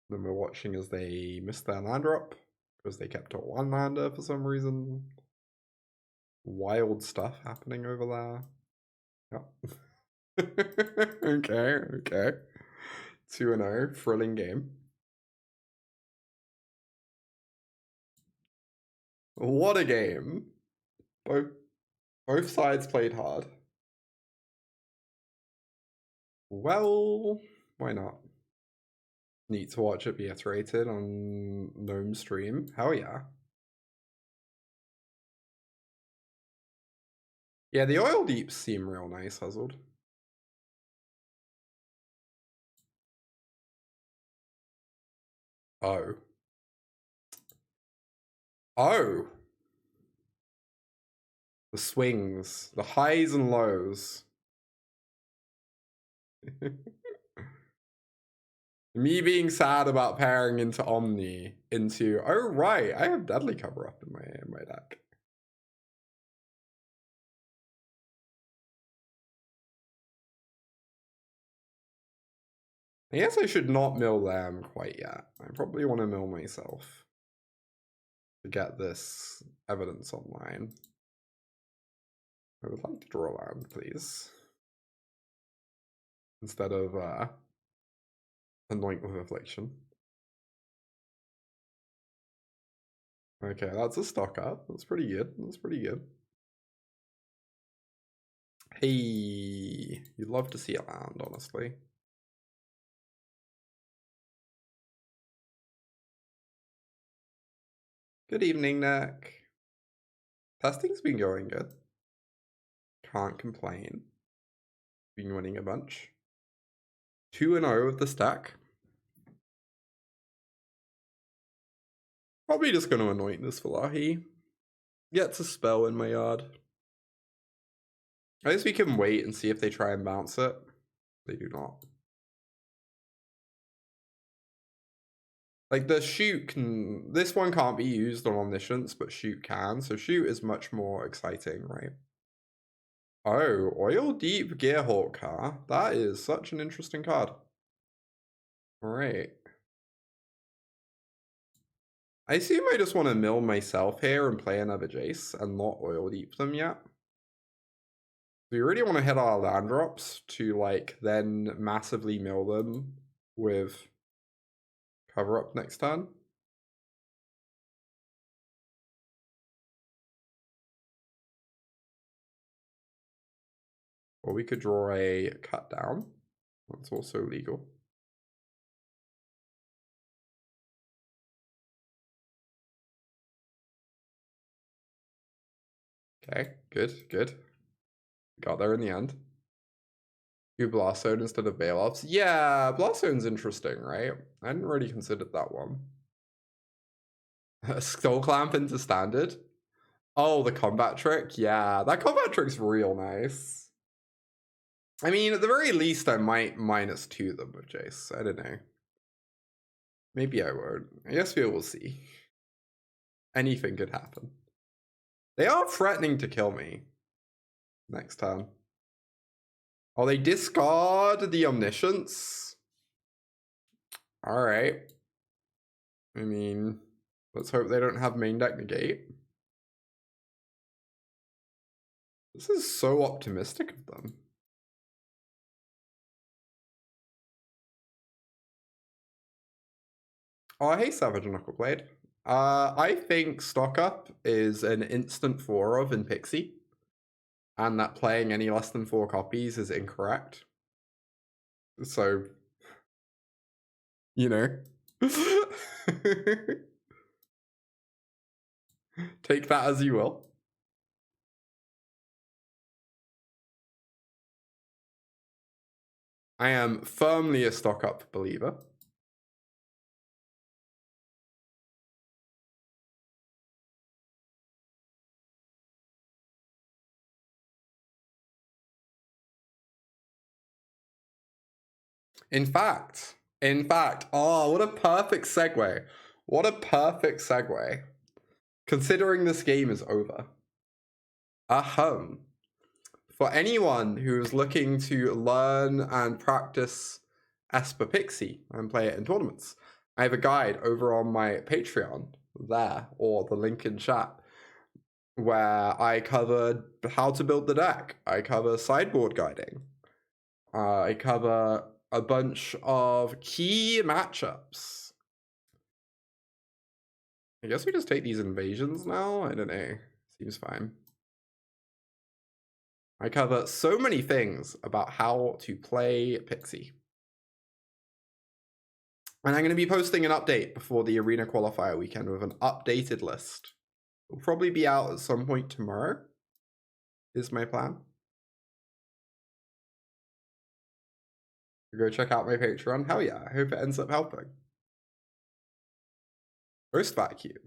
Then we're watching as they missed their land drop because they kept a one lander for some reason. Wild stuff happening over there. Yep. Okay. 2-0, thrilling game. What a game. Both sides played hard. Well, why not? Need to watch it be iterated on Gnome stream. Hell yeah. Yeah, the Oildeeps seem real nice, Huzzled. Oh. The swings, the highs and lows. Me being sad about pairing into Omni into, oh right, I have Deadly Cover up in my deck. I guess I should not mill them quite yet. I probably want to mill myself to get this evidence online. I would like to draw land, please. Instead of Anoint with Affliction. Okay, that's a stock up. That's pretty good. Hey, you'd love to see it land, honestly. Good evening, Nick. Testing's been going good. Can't complain. Been winning a bunch. 2-0 with the stack. Probably just going to anoint this Valahi. Gets a spell in my yard. I guess we can wait and see if they try and bounce it. They do not. Like the shoot can, this one can't be used on Omniscience, but shoot can. So shoot is much more exciting, right? Oh, Oildeep Gearhulk, huh? That is such an interesting card. Alright. I assume I just want to mill myself here and play another Jace and not Oildeep them yet. We really want to hit our land drops to like then massively mill them with cover up next turn. Or we could draw a cut down. That's also legal. Okay, good. Got there in the end. Do Blast Zone instead of Baloths. Yeah, Blast Zone's interesting, right? I hadn't really considered that one. Skull Clamp into Standard. Oh, the combat trick? Yeah, that combat trick's real nice. I mean, at the very least, I might -2 them with Jace. I don't know. Maybe I won't. I guess we will see. Anything could happen. They are threatening to kill me next turn. Oh, they discard the Omniscience? Alright. I mean, let's hope they don't have main deck Negate. This is so optimistic of them. Oh, hey, Savage Knuckleblade. I think Stock Up is an instant 4 of in Pixie, and that playing any less than 4 copies is incorrect. So, you know. Take that as you will. I am firmly a Stock Up believer. In fact, oh, what a perfect segue. What a perfect segue. Considering this game is over. For anyone who's looking to learn and practice Esper Pixie and play it in tournaments, I have a guide over on my Patreon there, or the link in chat, where I covered how to build the deck. I cover sideboard guiding. I cover a bunch of key matchups. I guess we just take these invasions now? I don't know. Seems fine. I cover so many things about how to play Pixie. And I'm going to be posting an update before the Arena Qualifier weekend with an updated list. It'll probably be out at some point tomorrow, is my plan. Go check out my Patreon. Hell yeah, I hope it ends up helping. First vacuum.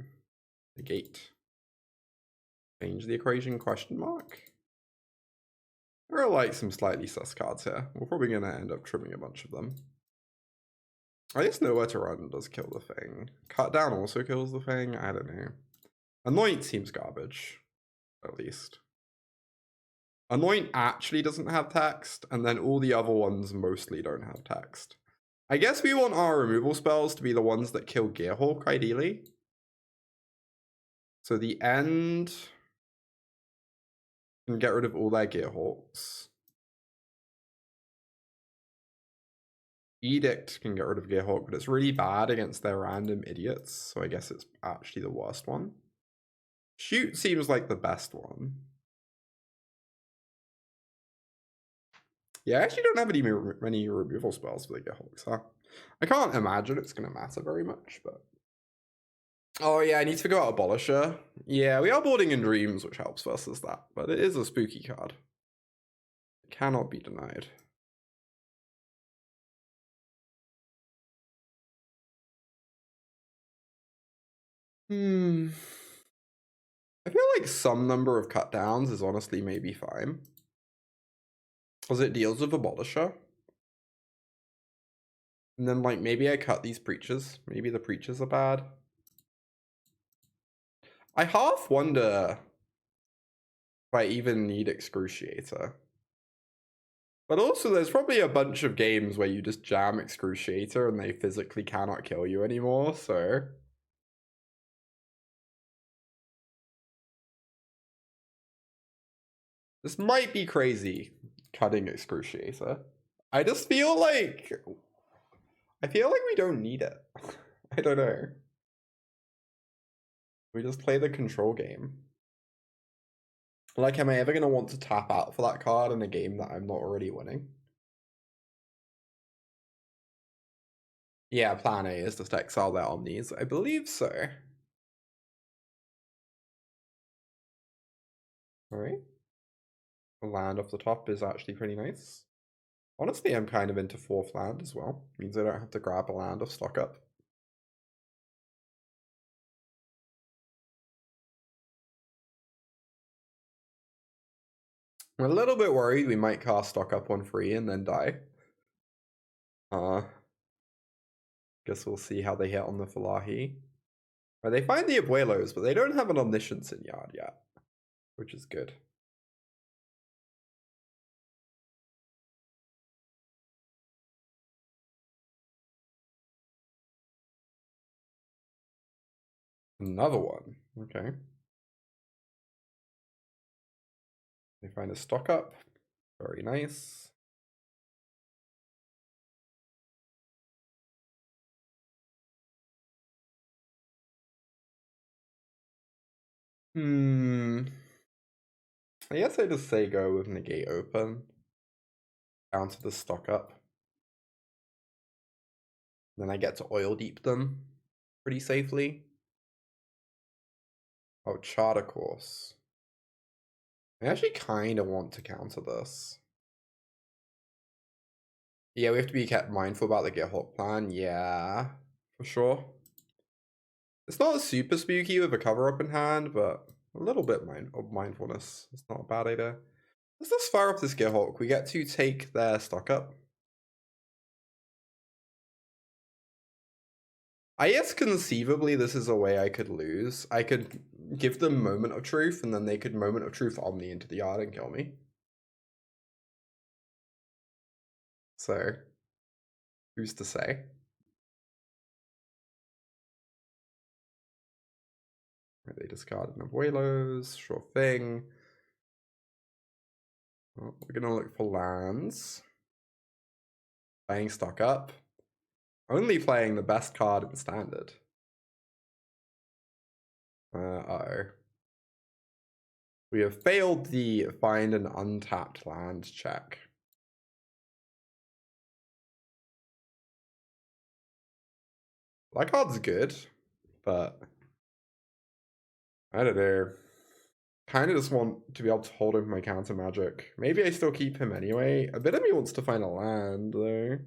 Negate. Change the equation question mark. There are like some slightly sus cards here. We're probably going to end up trimming a bunch of them. I guess Nowhere to Run does kill the thing. Cut Down also kills the thing. I don't know. Anoint seems garbage, at least. Anoint actually doesn't have text, and then all the other ones mostly don't have text. I guess we want our removal spells to be the ones that kill Gearhulk, ideally. So the end can get rid of all their Gearhulks. Edict can get rid of Gearhulk, but it's really bad against their random idiots, so I guess it's actually the worst one. Shoot seems like the best one. Yeah, I actually don't have many removal spells for the Gearhulk, so I can't imagine it's going to matter very much, but... Oh yeah, I need to go out Abolisher. Yeah, we are boarding in Dreams, which helps versus that, but it is a spooky card. It cannot be denied. I feel like some number of cut downs is honestly maybe fine. Because it deals with Abolisher. And then like maybe I cut these Preachers. Maybe the Preachers are bad. I half wonder if I even need Excruciator. But also there's probably a bunch of games where you just jam Excruciator and they physically cannot kill you anymore, so... This might be crazy, cutting Excruciator. I just feel like... I feel like we don't need it. I don't know. We just play the control game. Like, am I ever going to want to tap out for that card in a game that I'm not already winning? Yeah, plan A is just exile their Omnis. I believe so. Alright. The land off the top is actually pretty nice. Honestly, I'm kind of into 4th land as well. Means I don't have to grab a land off stock up. I'm a little bit worried we might cast stock up on free and then die. Guess we'll see how they hit on the Falahi. They find the Abuelos, but they don't have an Omniscience in yard yet, which is good. Another one. Okay. They find a stock up. Very nice. I guess I just say go with Negate open. Down to the stock up. Then I get to Oildeep them pretty safely. Oh, Charter Course. I actually kind of want to counter this. Yeah, we have to be kept mindful about the Gearhulk plan. Yeah, for sure. It's not super spooky with a cover up in hand, but a little bit of mindfulness. It's not a bad idea. Let's just fire up this Gearhulk. We get to take their stock up. I guess conceivably this is a way I could lose. I could give them Moment of Truth, and then they could Moment of Truth Omni into the yard and kill me. So, who's to say? They discarded Abuelos, sure thing. Well, we're gonna look for lands. Playing stock up. Only playing the best card in standard. Uh-oh. We have failed the find an untapped land check. That card's good, but I don't know. Kind of just want to be able to hold him for my counter magic. Maybe I still keep him anyway. A bit of me wants to find a land, though.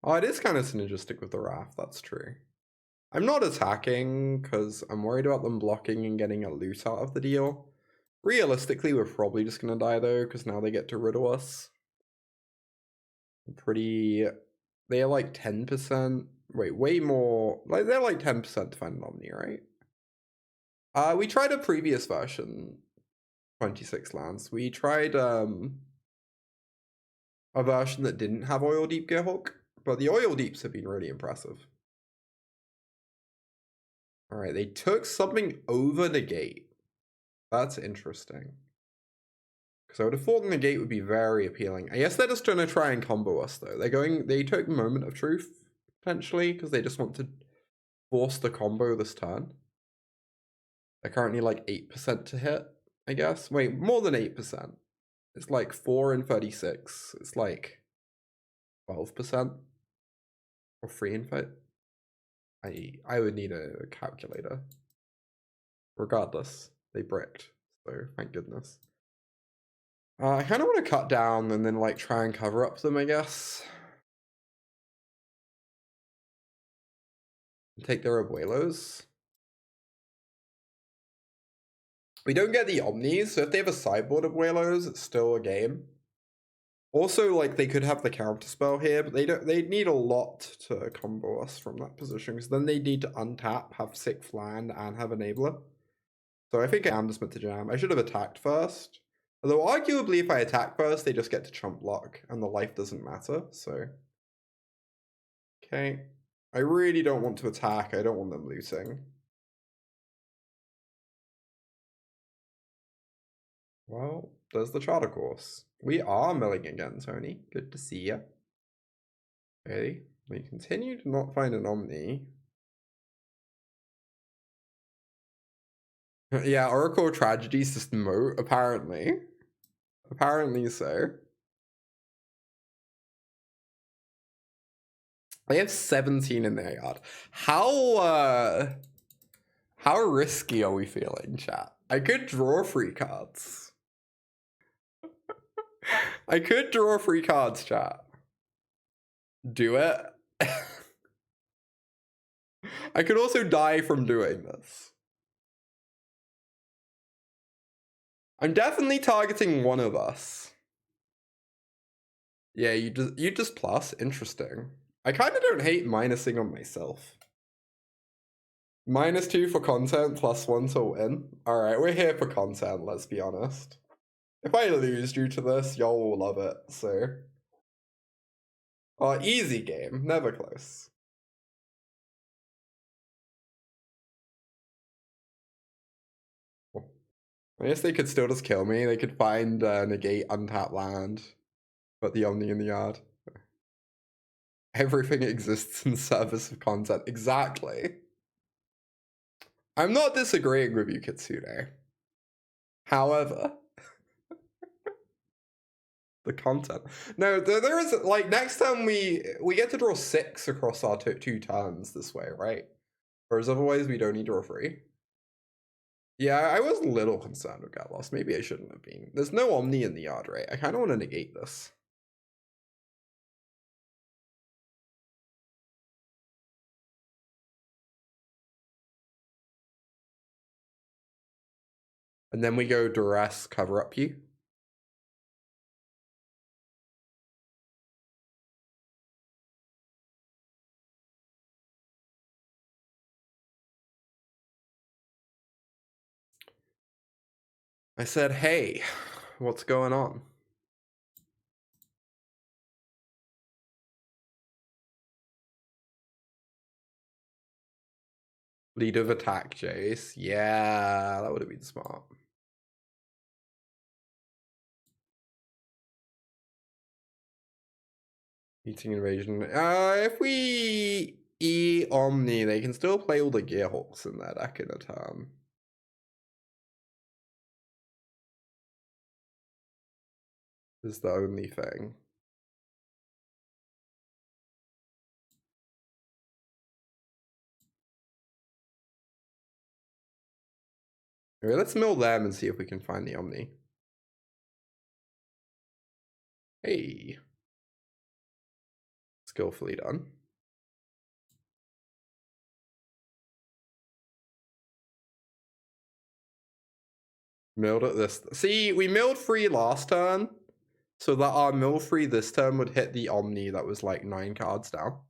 Oh, it is kind of synergistic with the Wrath, that's true. I'm not attacking, because I'm worried about them blocking and getting a loot out of the deal. Realistically, we're probably just going to die, though, because now they get to riddle us. They are like 10%. Wait, way more. Like, they're like 10% to find an Omni, right? We tried a previous version, 26 lands. We tried a version that didn't have Oildeep Gearhulk, but the Oildeeps have been really impressive. Alright, they took something over Negate. That's interesting. Because I would have thought the Negate would be very appealing. I guess they're just going to try and combo us, though. They took Moment of Truth, potentially, because they just want to force the combo this turn. They're currently like 8% to hit, I guess. Wait, more than 8%. It's like 4 and 36. It's like 12%. Or 3 and 5. I would need a calculator. Regardless, they bricked. So thank goodness. I kind of want to cut down and then like try and cover up them, I guess. Take their abuelos. We don't get the omnis, so if they have a sideboard abuelos, it's still a game. Also, like, they could have the counter spell here, but they need a lot to combo us from that position, because then they need to untap, have 6th land, and have enabler. So I think I am just meant to jam. I should have attacked first. Although arguably if I attack first, they just get to chump block, and the life doesn't matter, so. Okay. I really don't want to attack, I don't want them losing. Well, there's the charter course. We are milling again, Tony. Good to see ya. Okay, we continue to not find an Omni. Yeah, Oracle Tragedy System moat, apparently. Apparently so. They have 17 in their yard. How risky are we feeling, chat? I could draw 3 cards. I could draw 3 cards, chat. Do it. I could also die from doing this. I'm definitely targeting one of us. Yeah, you just plus. Interesting. I kind of don't hate minusing on myself. -2 for content, +1 to win. Alright, we're here for content, let's be honest. If I lose due to this, y'all will love it, so. Easy game, never close. I guess they could still just kill me. They could find Negate, untap land, put the Omni in the yard. Everything exists in service of content. Exactly. I'm not disagreeing with you, Kitsune. However, the content. No, there is, like, next time we get to draw 6 across our 2 turns this way, right? Whereas otherwise we don't need to draw 3. Yeah, I was a little concerned with Get Lost. Maybe I shouldn't have been. There's no Omni in the yard, right? I kind of want to negate this. And then we go Duress, cover up you. I said, hey, what's going on? Lead of attack, Jace. Yeah, that would have been smart. Eating invasion. If we Omni, they can still play all the Gearhulks in their deck in a turn. Is the only thing. Okay, let's mill them and see if we can find the Omni. Hey. Skillfully done. Milled at this. See, we milled 3 last turn, so that our mill 3 this turn would hit the Omni that was like 9 cards down.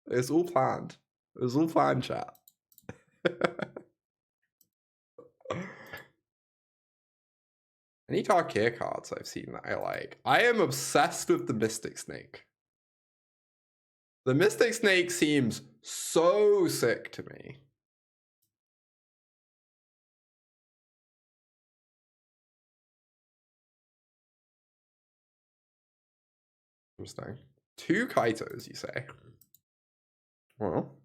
It's all planned. It was all planned, chat. Any Tarkir cards I've seen that I like. I am obsessed with the Mystic Snake. The Mystic Snake seems so sick to me. Interesting. 2 Kaitos, you say? Well.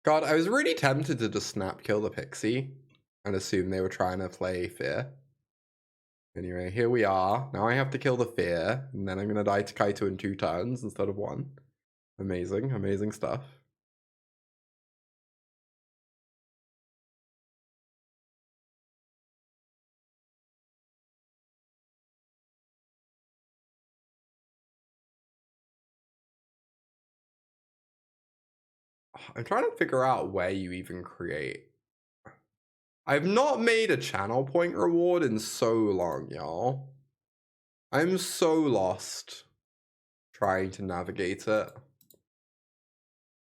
God, I was really tempted to just snap kill the Pixie and assume they were trying to play Fear. Anyway, here we are. Now I have to kill the Fear, and then I'm gonna die to Kaito in 2 turns instead of 1. Amazing, amazing stuff. I'm trying to figure out where you even create. I've not made a channel point reward in so long, y'all. I'm so lost trying to navigate it.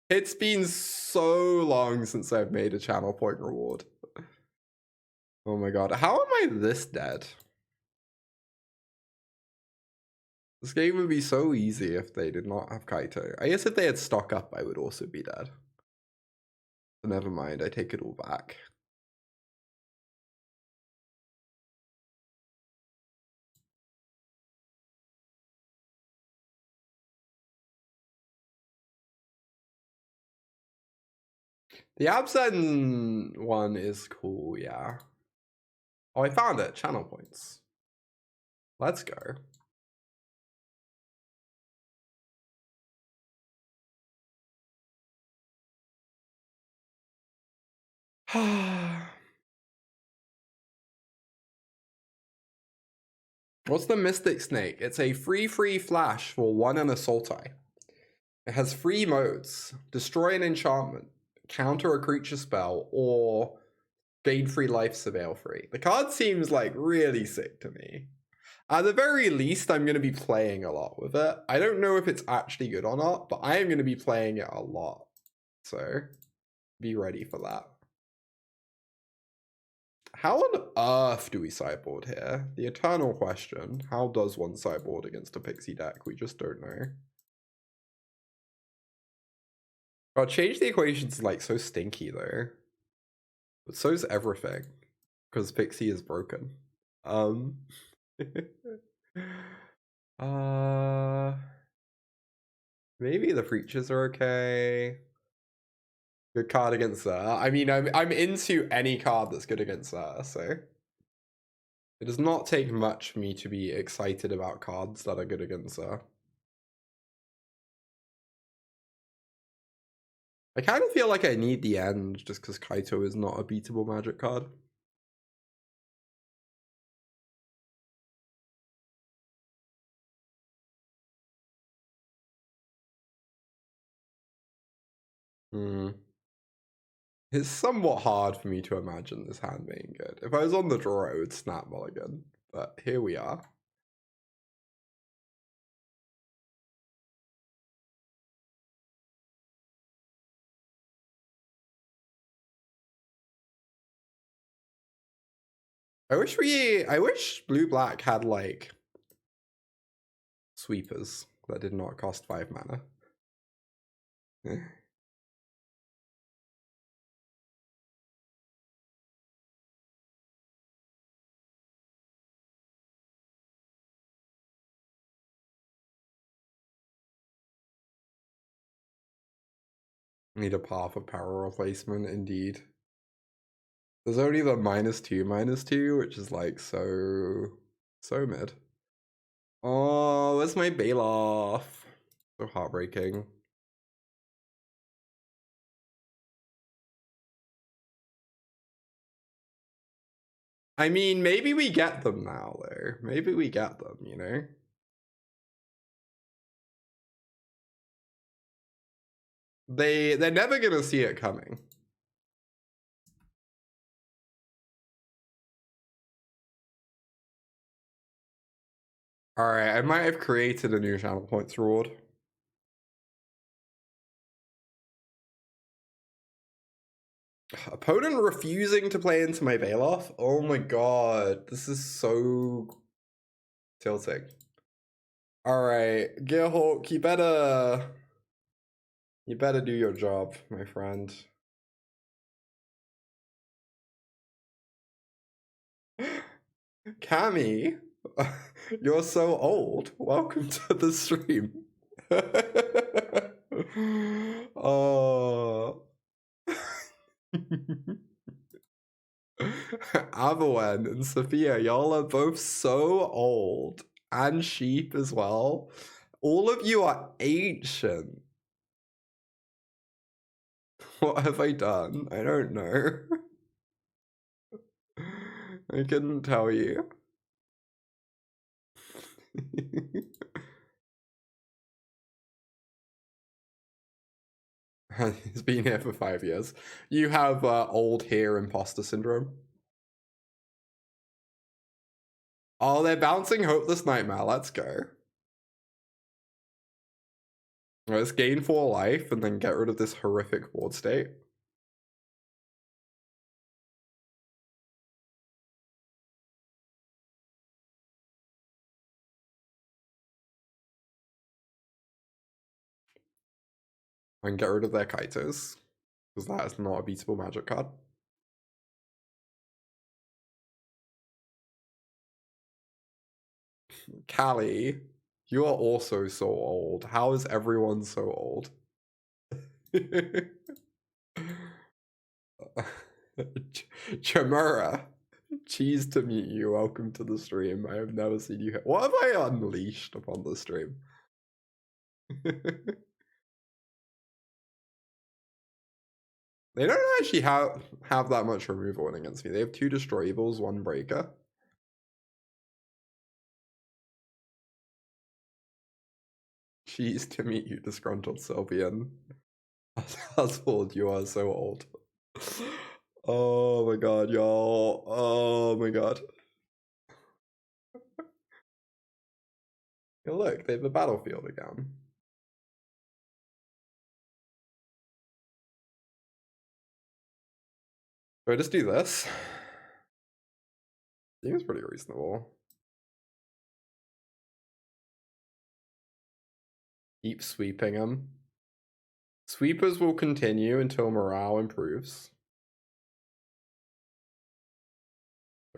It's been so long since I've made a channel point reward. Oh my god, how am I this dead? This game would be so easy if they did not have Kaito. I guess if they had stock up, I would also be dead. So never mind, I take it all back. The Absen one is cool, yeah. Oh, I found it. Channel points. Let's go. What's the Mystic Snake? It's a free flash for 1 and a Sultai. It has 3 modes. Destroy an enchantment, counter a creature spell, or gain 3 life, surveil 3. The card seems like really sick to me. At the very least, I'm going to be playing a lot with it. I don't know if it's actually good or not, but I am going to be playing it a lot. So, be ready for that. How on earth do we sideboard here? The eternal question. How does one sideboard against a Pixie deck? We just don't know. Oh, change the equations like so stinky though. But so's everything. Because Pixie is broken. Maybe the Preachers are okay. Good card against her. I mean, I'm into any card that's good against her, so it does not take much for me to be excited about cards that are good against her. I kind of feel like I need the end just because Kaito is not a beatable Magic card. It's somewhat hard for me to imagine this hand being good. If I was on the draw, I would snap mulligan, but here we are. I wish blue-black had like sweepers that did not cost 5 mana. Need a path of power replacement, indeed. There's only the -2/2, which is like so mid. Oh, where's my Baloth? So heartbreaking. I mean, maybe we get them now, though. Maybe we get them, you know? They're never gonna see it coming. Alright, I might have created a new channel points reward. Opponent refusing to play into my Baloth? Oh my god, this is so tilting. Alright, Gearhulk, you better do your job, my friend. Cammy, you're so old. Welcome to the stream. Oh. Avalon and Sophia, y'all are both so old. And Sheep as well. All of you are ancient. What have I done? I don't know. I couldn't tell you. He's been here for 5 years. You have old hair imposter syndrome. Oh, they're bouncing Hopeless Nightmare. Let's go. Let's gain 4 life and then get rid of this horrific board state. And get rid of their Kaitos. Because that is not a beatable magic card. Callie, you are also so old. How is everyone so old? Chamura, cheese to meet you. Welcome to the stream. I have never seen you. What have I unleashed upon the stream? They don't actually have that much removal in against me. They have 2 destroyables, 1 breaker. Cheese to meet you, disgruntled Sylvian. Oswald, you are so old. Oh my god, y'all. Oh my god. Yeah, look, they have a battlefield again. So I just do this. Seems pretty reasonable. Keep sweeping them. Sweepers will continue until morale improves.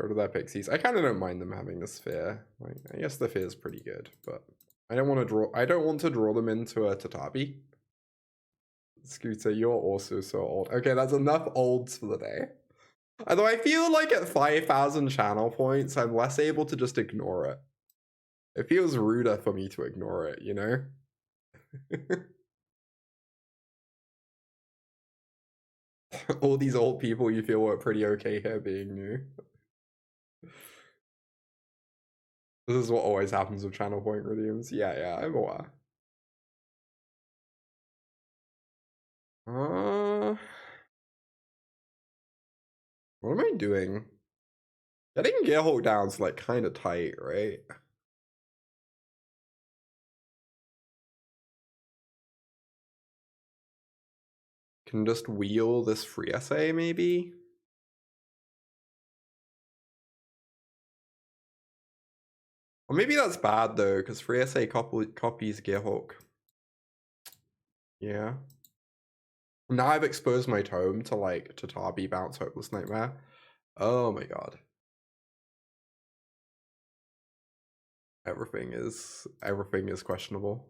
Go to their pixies. I kind of don't mind them having the sphere. Like, I guess the sphere is pretty good, but I don't want to draw. I don't want to draw them into a Tatabi. Scooter, you're also so old. Okay, that's enough olds for the day. Although I feel like at 5,000 channel points, I'm less able to just ignore it. It feels ruder for me to ignore it, you know? All these old people you feel were pretty okay here being new. This is what always happens with channel point redeems. Yeah, I'm aware. What am I doing? Getting Gearhulk down's like kind of tight, right? Can just wheel this free essay maybe? Or maybe that's bad though, because free essay copies Gearhulk. Yeah. Now I've exposed my tome to like Tatabi bounce Hopeless Nightmare. Oh my god. Everything is questionable.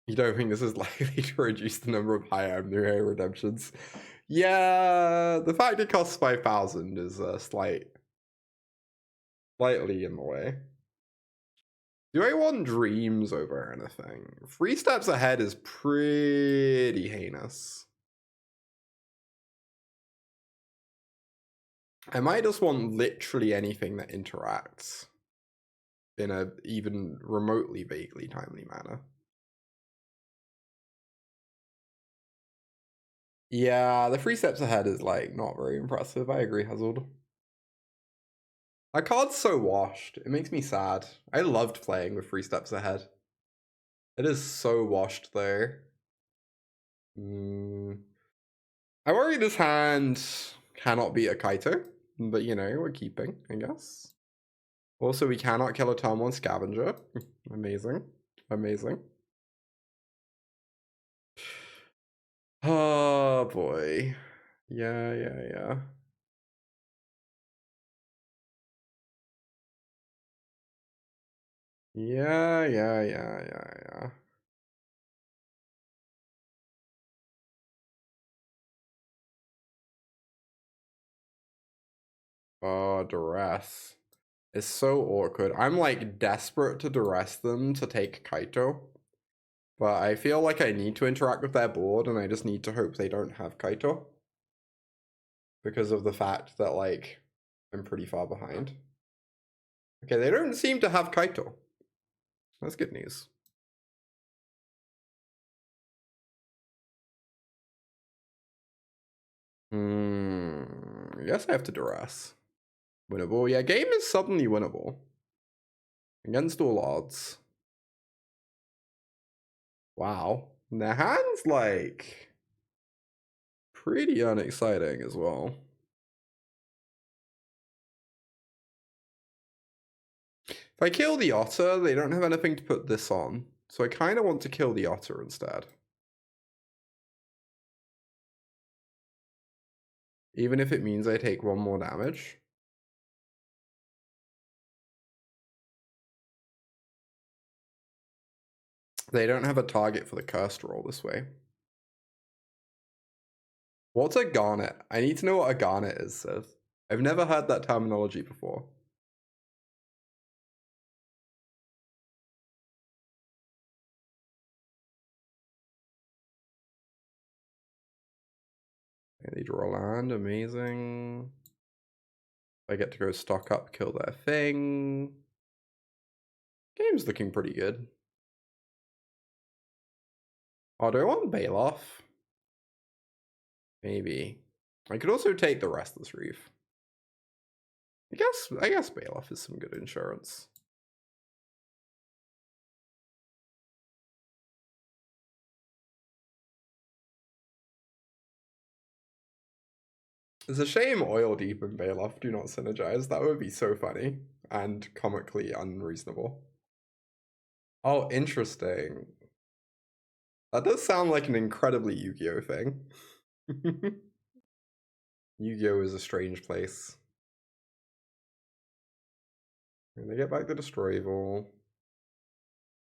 You don't think this is likely to reduce the number of high Amnuhe redemptions? Yeah, the fact it costs 5,000 is slightly in the way. Do I want dreams over anything? 3 steps ahead is pretty heinous. I might just want literally anything that interacts in a even remotely vaguely timely manner. Yeah, the 3 steps ahead is like not very impressive. I agree, Hazold. My card's so washed. It makes me sad. I loved playing with 3 steps ahead. It is so washed though. I worry this hand cannot beat a Kaito, but you know, we're keeping, I guess. Also, we cannot kill a Tom 1 Scavenger. Amazing. Amazing. Oh boy. Yeah. Yeah. Oh, Duress. It's so awkward. I'm like desperate to Duress them to take Kaito. But I feel like I need to interact with their board and I just need to hope they don't have Kaito. Because of the fact that like I'm pretty far behind. Okay, they don't seem to have Kaito. That's good news. I guess I have to Duress. Winnable. Yeah, game is suddenly winnable. Against all odds. Wow. And their hand's like pretty unexciting as well. If I kill the otter, they don't have anything to put this on. So I kind of want to kill the otter instead. Even if it means I take 1 more damage. They don't have a target for the cursed roll this way. What's a garnet? I need to know what a garnet is, Seth. I've never heard that terminology before. They draw land, amazing. I get to go stock up, kill their thing. Game's looking pretty good. Oh, do I want Baloth? Maybe. I could also take the Restless Reef. I guess Baloth is some good insurance. It's a shame Oildeep and Baloth do not synergize. That would be so funny and comically unreasonable. Oh, interesting. That does sound like an incredibly Yu-Gi-Oh thing. Yu-Gi-Oh is a strange place. And they get back the Destroy Evil.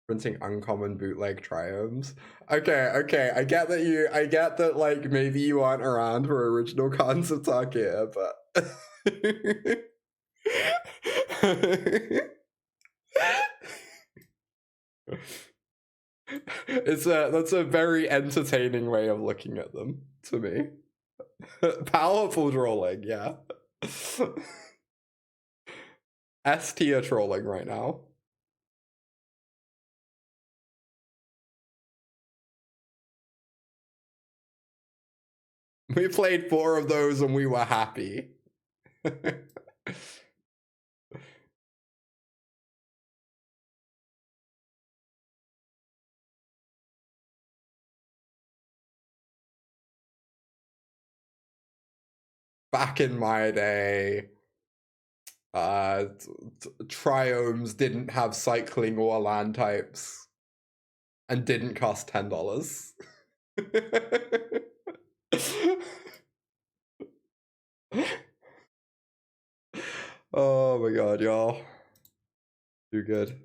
Printing uncommon bootleg triomes. Okay, I get that like maybe you aren't around for original concept talk here, but that's a very entertaining way of looking at them to me. Powerful trolling, yeah. S tier trolling right now. We played 4 of those and we were happy. Back in my day, triomes didn't have cycling or land types and didn't cost $10. Oh my god, y'all. Too good.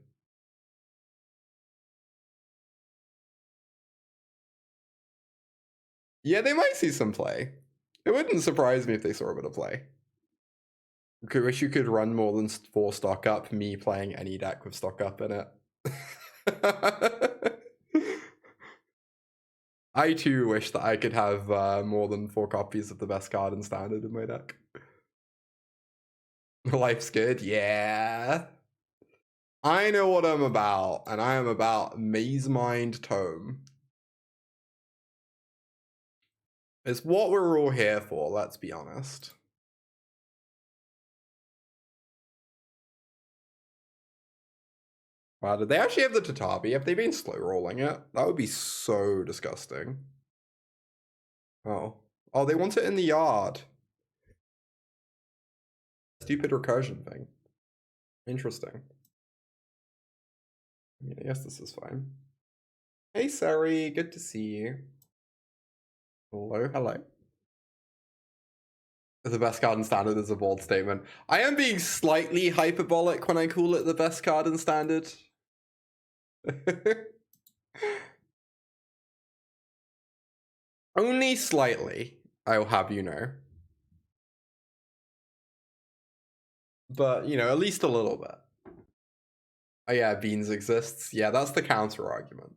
Yeah, they might see some play. It wouldn't surprise me if they saw a bit of play. I wish you could run more than 4 stock up, me playing any deck with stock up in it. I too wish that I could have more than 4 copies of the best card in standard in my deck. Life's good, yeah. I know what I'm about, and I am about Mazemind Tome. It's what we're all here for, let's be honest. Wow, did they actually have the Tatabi? Have they been slow rolling it? That would be so disgusting. Oh. Oh, they want it in the yard. Stupid recursion thing. Interesting. I mean, I guess this is fine. Hey, Sari, good to see you. Hello, hello. The best card in standard is a bold statement. I am being slightly hyperbolic when I call it the best card in standard. Only slightly, I'll have you know. But, you know, at least a little bit. Oh yeah, Beans exists. Yeah, that's the counter argument.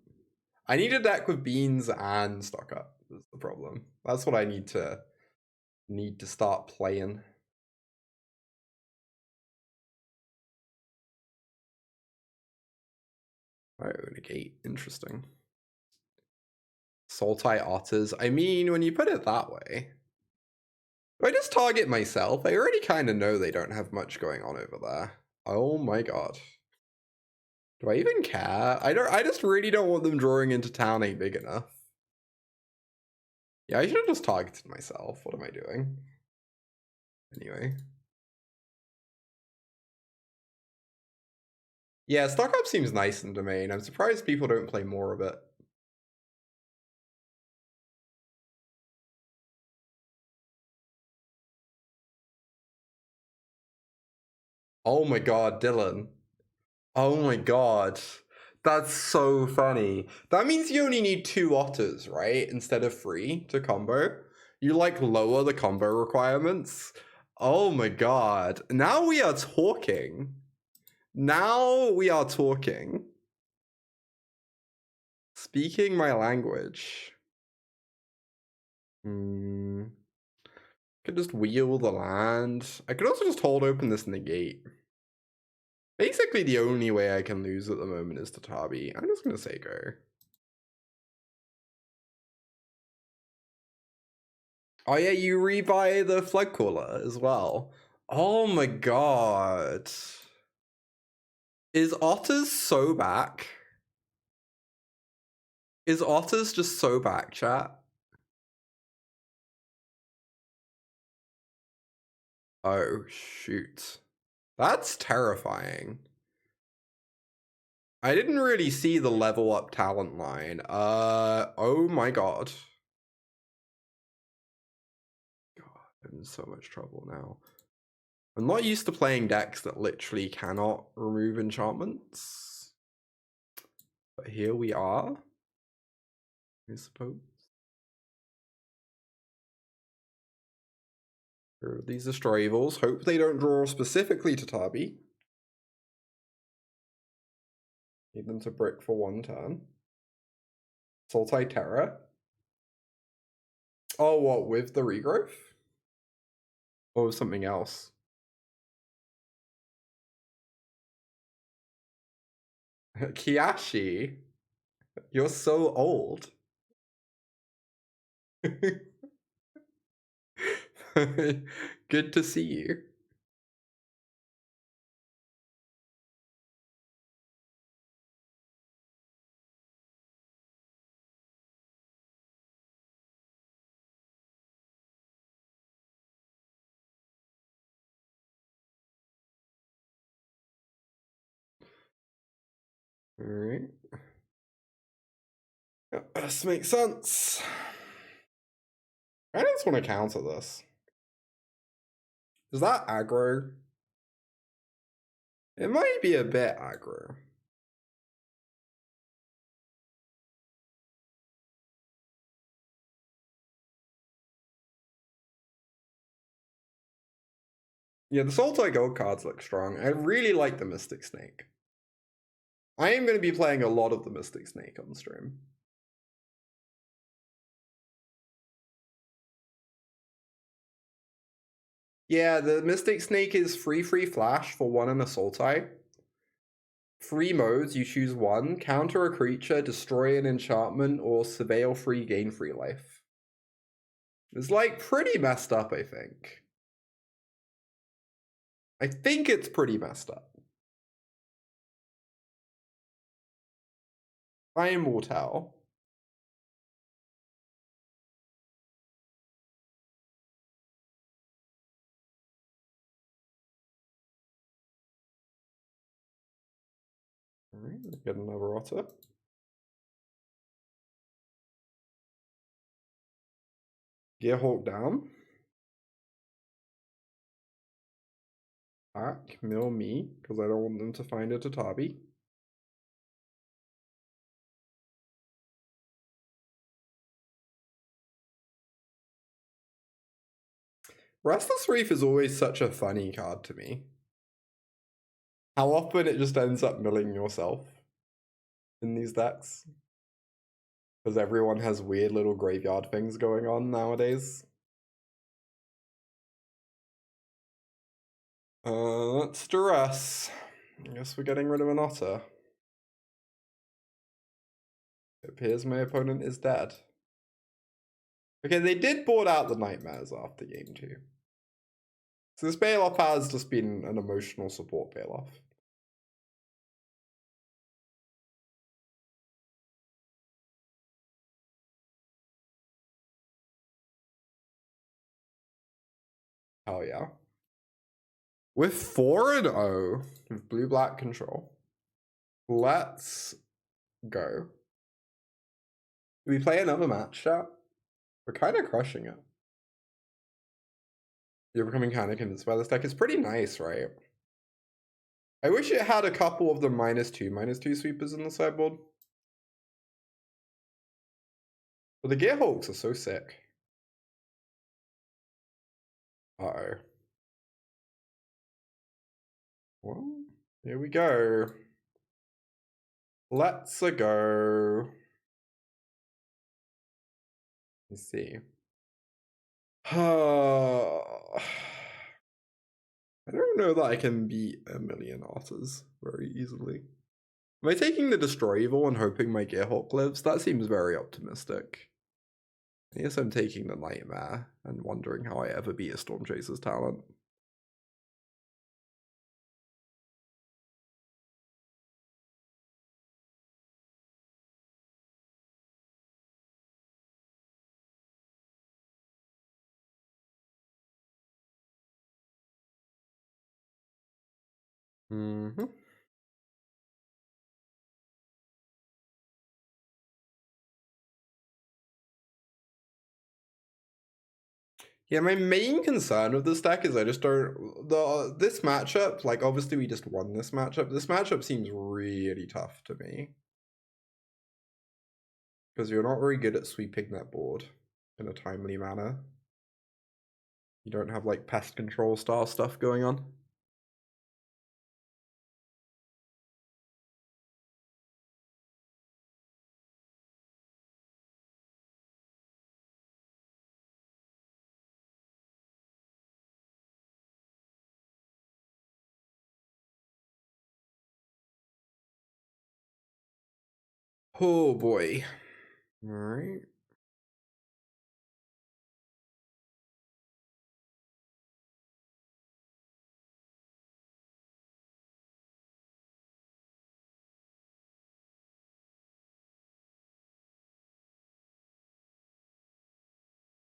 I need a deck with Beans and Stock Up is the problem. That's what I need to start playing. Oh, Negate. Interesting. Sultai Otters. I mean, when you put it that way, do I just target myself? I already kind of know they don't have much going on over there. Oh my god. Do I even care? I just really don't want them drawing into town ain't big enough. Yeah, I should have just targeted myself. What am I doing? Anyway. Yeah, Stock Up seems nice in Domain. I'm surprised people don't play more of it. Oh my god, Dylan. Oh my god. That's so funny. That means you only need 2 otters, right? Instead of 3 to combo. You like lower the combo requirements. Oh my god. Now we are talking. Now we are talking. Speaking my language. Could just wheel the land. I could also just hold open this Negate. Basically, the only way I can lose at the moment is to Tabi. I'm just gonna say go. Oh yeah, you rebuy the Floodcaller as well. Oh my god. Is Otters so back? Is Otters just so back, chat? Oh, shoot. That's terrifying. I didn't really see the level up talent line. Oh my god. God, I'm in so much trouble now. I'm not used to playing decks that literally cannot remove enchantments. But here we are, I suppose. These Destroy Evils. Hope they don't draw specifically to Tabi. Need them to brick for 1 turn. Sultai Terror. Oh, what, with the regrowth? Or something else? Kiashi, you're so old. Good to see you. All right. This makes sense. I just want to counter this. Is that aggro? It might be a bit aggro. Yeah, the Sultai Gold cards look strong. I really like the Mystic Snake. I am going to be playing a lot of the Mystic Snake on stream. Yeah, the Mystic Snake is free flash for 1 and a Sultai. 3 modes, you choose 1. Counter a creature, destroy an enchantment, or surveil free, gain free life. It's like pretty messed up, I think. I think it's pretty messed up. Time will tell. Alright, get another otter. Gearhulk down. Back, mill me, because I don't want them to find a Tatabi. Restless Reef is always such a funny card to me. How often it just ends up milling yourself in these decks? Because everyone has weird little graveyard things going on nowadays. That's Duress. I guess we're getting rid of an otter. It appears my opponent is dead. Okay, they did board out the nightmares after game 2. So this Baloth has just been an emotional support Baloth. Hell yeah. With 4-0 with blue-black control. Let's go. Do we play another match, chat? We're kind of crushing it. You're becoming kind of convinced by this deck. It's pretty nice, right? I wish it had a couple of the -2/-2 sweepers in the sideboard. But the Gearhulks are so sick. Uh-oh. Well, here we go. Let's go. Let's see. I don't know that I can beat a million otters very easily. Am I taking the Destroy Evil and hoping my Gearhulk lives? That seems very optimistic. I guess I'm taking the Nightmare and wondering how I ever beat a Storm Chaser's talent. Mm-hmm. Yeah, my main concern with this deck is I just don't... this matchup, like, obviously we just won this matchup. This matchup seems really tough to me. Because you're not very good at sweeping that board in a timely manner. You don't have, like, pest control style stuff going on. Oh boy. Alright.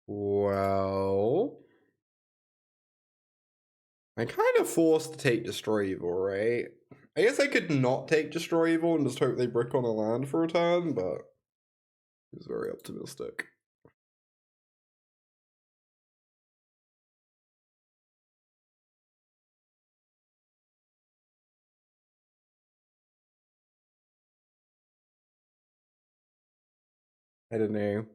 Well... I'm kind of forced to take Destroy Evil, right? I guess I could not take Destroy Evil and just hope they brick on a land for a turn, but... It's very optimistic. I don't know.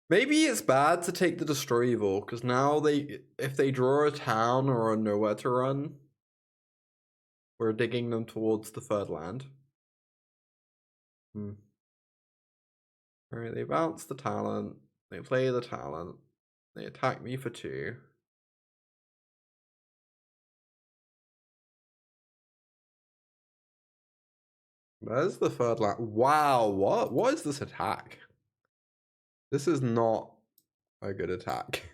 Maybe it's bad to take the Destroy Evil, because now if they draw a town or a nowhere to run, we're digging them towards the third land. Alright, they bounce the talent, they play the talent, they attack me for 2. There's the third land. Wow, what is this attack? This is not a good attack.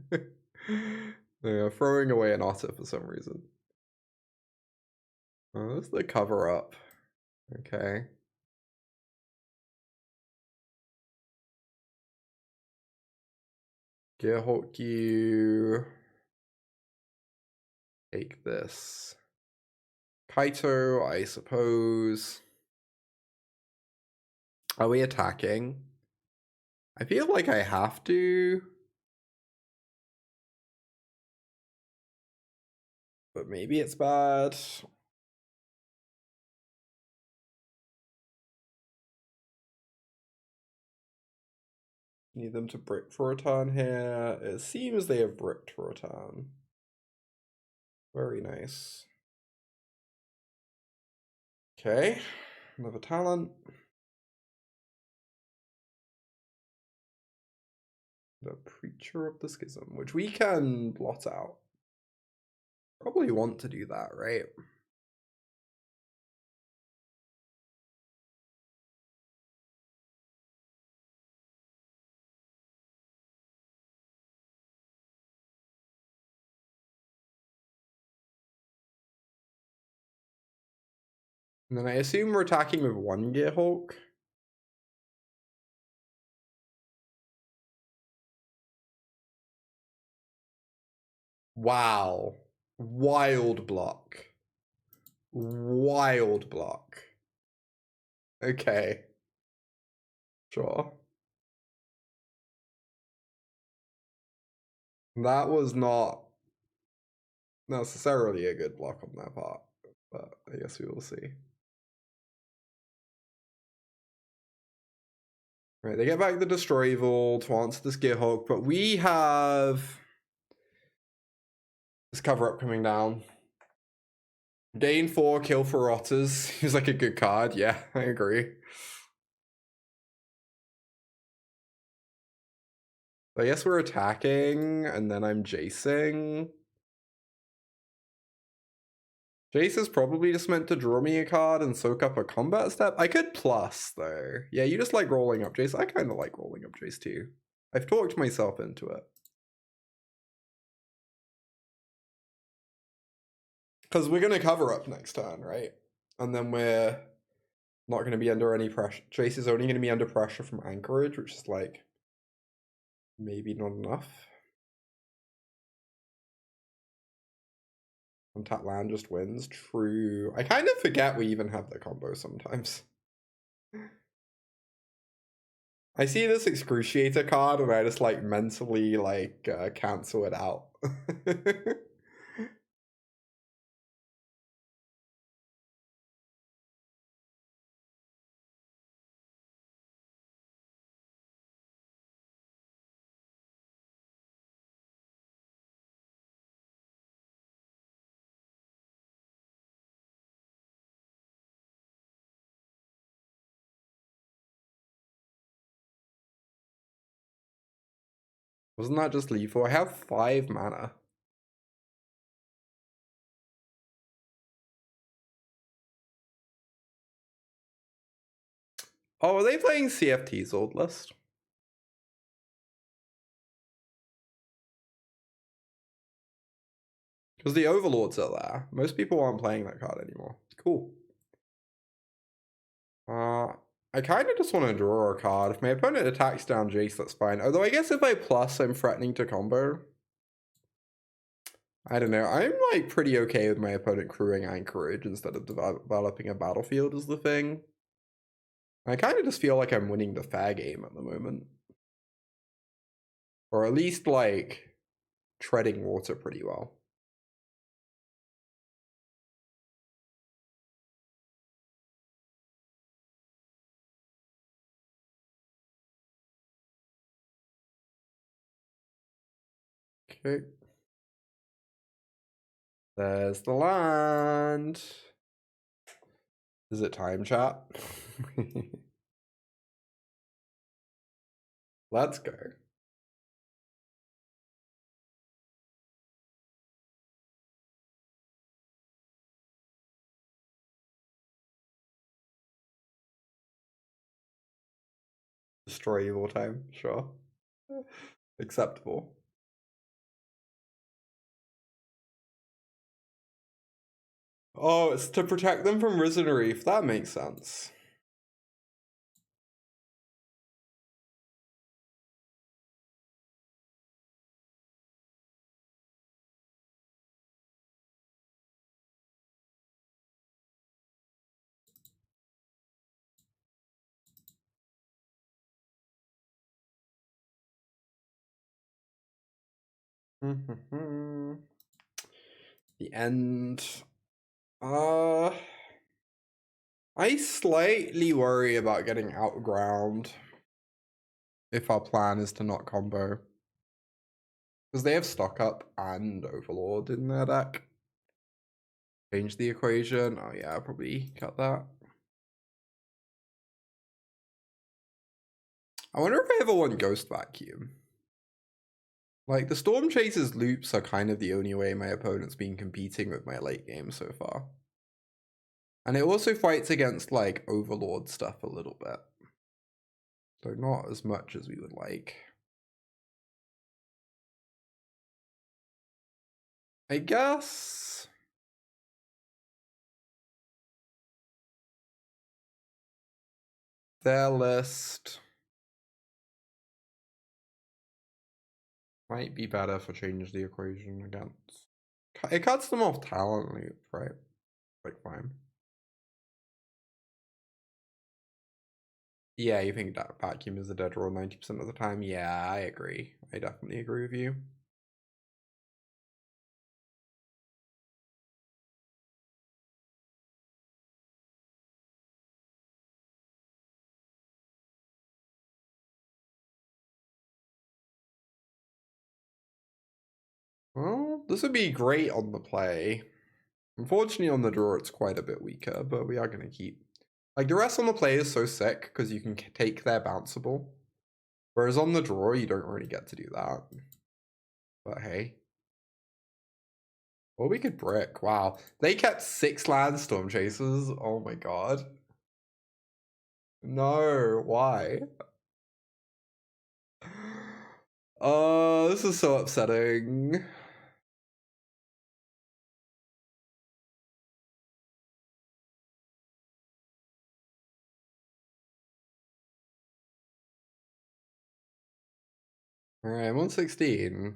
They are throwing away an otter for some reason. Oh, that's the cover up. Okay. Gearhulk you. Take this. Kaito, I suppose. Are we attacking? I feel like I have to. But maybe it's bad. Need them to brick for a turn here. It seems they have bricked for a turn. Very nice. Okay, another talent. The Preacher of the Schism, which we can blot out. Probably want to do that, right? And then I assume we're attacking with one Gearhulk. Wow. Wild block. Wild block. Okay. Sure. That was not necessarily a good block on their part, but I guess we will see. Right, they get back the Destroy Evil to answer this Gearhulk, but we have this cover-up coming down. Gain 4, kill for Otters. He's like a good card. Yeah, I agree. I guess we're attacking, and then I'm Jacing. Jace is probably just meant to draw me a card and soak up a combat step. I could plus, though. Yeah, you just like rolling up Jace. I kind of like rolling up Jace, too. I've talked myself into it. Because we're going to cover up next turn, right? And then we're not going to be under any pressure. Jace is only going to be under pressure from Anchorage, which is like maybe not enough. Untap land just wins. True. I kind of forget we even have the combo sometimes. I see this Excruciator card and I just like mentally like cancel it out. Wasn't that just lethal? I have 5 mana. Oh, are they playing CFT's old list? Because the Overlords are there. Most people aren't playing that card anymore. Cool. I kind of just want to draw a card. If my opponent attacks down Jace, that's fine. Although I guess if I plus, I'm threatening to combo. I don't know. I'm like pretty okay with my opponent crewing Anchorage instead of developing a battlefield as the thing. I kind of just feel like I'm winning the fair game at the moment. Or at least like treading water pretty well. Okay. There's the land. Is it time, chat? Let's go. Destroy evil time, sure. Acceptable. Oh, it's to protect them from Restless Reef. That makes sense. The end. I slightly worry about getting outground if our plan is to not combo. Because they have Stock Up and Overlord in their deck. Change the equation. Oh yeah, probably cut that. I wonder if I ever want Ghost Vacuum. Like, the Storm Chaser's loops are kind of the only way my opponent's been competing with my late game so far. And it also fights against, like, Overlord stuff a little bit. So not as much as we would like. I guess... their list might be better for change the equation against. It cuts them off talent loop, right? Like, fine. Yeah, you think that vacuum is a dead draw 90% of the time? Yeah, I agree. I definitely agree with you. Well, this would be great on the play. Unfortunately, on the draw, it's quite a bit weaker, but we are going to keep... Like, Duress on the play is so sick, because you can take their bounceable. Whereas on the draw, you don't really get to do that. But hey. Or we could brick. Wow. They kept 6 land Storm Chasers. Oh my god. No, why? Oh, this is so upsetting. Alright, 116.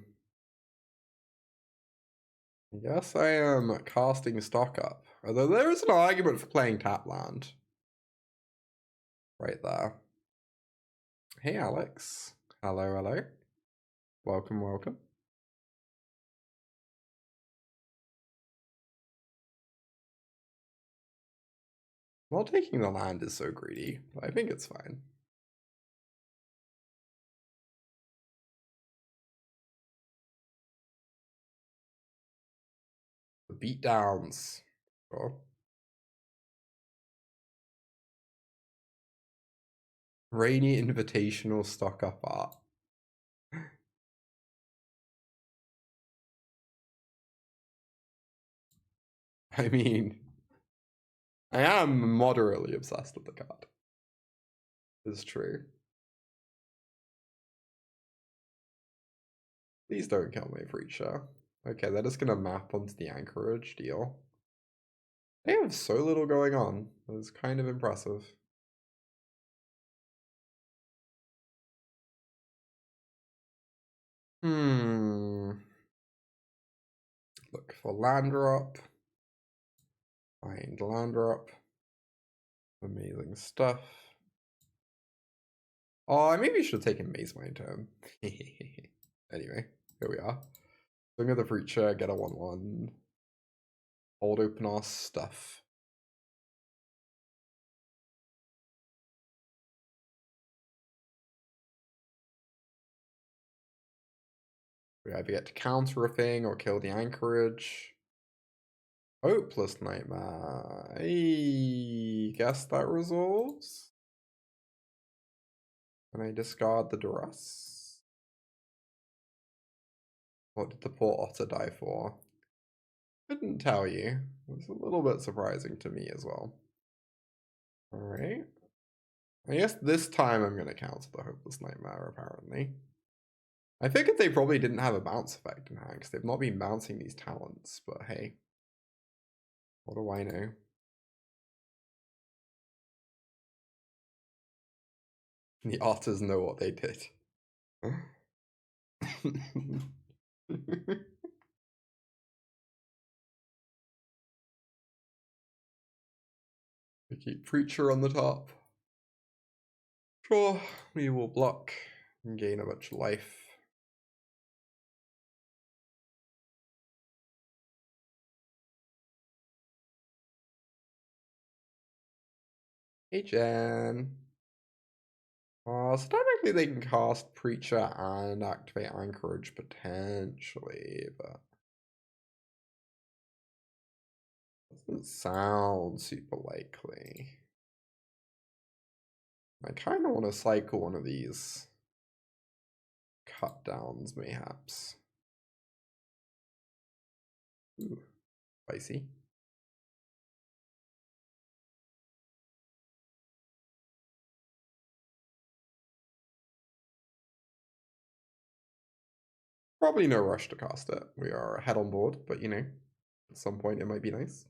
I guess I am casting stock up. Although there is an argument for playing tap land. Right there. Hey, Alex. Hello, hello. Welcome, welcome. Well, taking the land is so greedy, but I think it's fine. The beatdowns. Sure. Rainy Invitational stock up art. I mean, I am moderately obsessed with the card. It's true. Please don't kill my Preacher. Okay, they're just gonna map onto the Anchorage deal. They have so little going on. It's kind of impressive. Look for land drop. Find land drop. Amazing stuff. Oh, I maybe should have taken Mazemind Tome. Anyway, here we are. Swing of the Preacher, get a 1/1. Hold open our stuff. We either get to counter a thing or kill the Anchorage. Hopeless Nightmare. I guess that resolves. And I discard the Duress. What did the poor otter die for? Couldn't tell you. It was a little bit surprising to me as well. Alright. I guess this time I'm going to counter the Hopeless Nightmare, apparently. I figured they probably didn't have a bounce effect in hand, because they've not been bouncing these talents, but hey. What do I know? The otters know what they did. We keep Preacher on the top. Sure, we will block and gain a bunch of life. Hey, Jen. So technically they can cast Preacher and activate Anchorage potentially, but Doesn't sound super likely. I kind of want to cycle one of these cut downs, mayhaps. Ooh, spicy. Probably no rush to cast it. We are ahead on board, but you know, at some point it might be nice.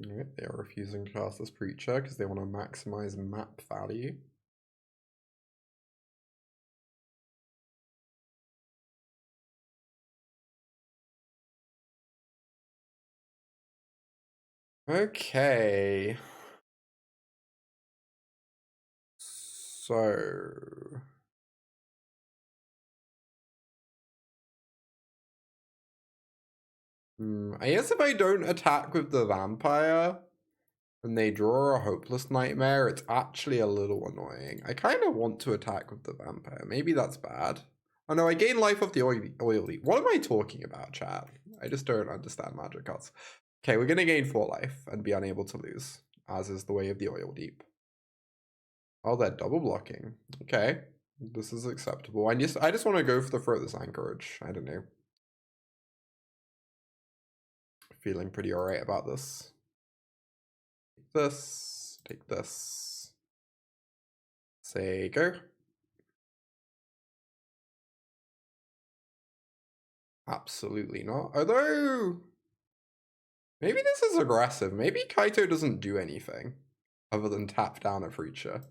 Alright, they are refusing to cast this Preacher because they want to maximize map value. Okay. So... I guess if I don't attack with the Vampire, and they draw a Hopeless Nightmare, it's actually a little annoying. I kind of want to attack with the Vampire. Maybe that's bad. Oh no, I gain life off the Oildeep. What am I talking about, chat? I just don't understand magic cards. Okay, we're going to gain 4 life and be unable to lose, as is the way of the Oildeep. Oh, they're double blocking. Okay, this is acceptable. I just want to go for the Furthest Anchorage. I don't know. Feeling pretty alright about this. Take this. Say go. Absolutely not. Although, maybe this is aggressive. Maybe Kaito doesn't do anything other than tap down a Preacher.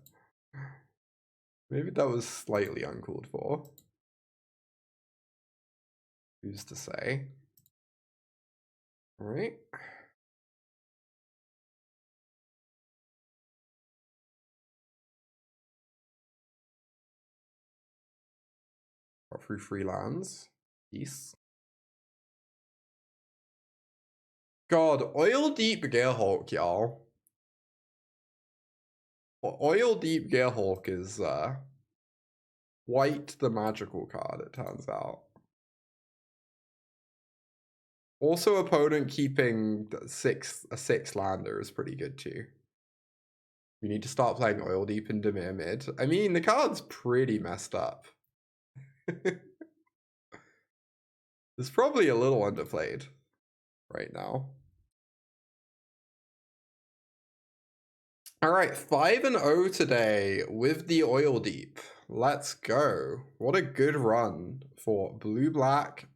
Maybe that was slightly uncalled for. Who's to say? All right. Got through 3 lands. Peace. God, Oildeep Gearhulk, y'all. Oildeep Gearhulk is quite the magical card, it turns out. Also, opponent keeping a 6 lander is pretty good too. You need to start playing Oildeep and Dimir mid. I mean, the card's pretty messed up. It's probably a little underplayed right now. All right, 5-0 today with the Oildeep. Let's go. What a good run for blue-black.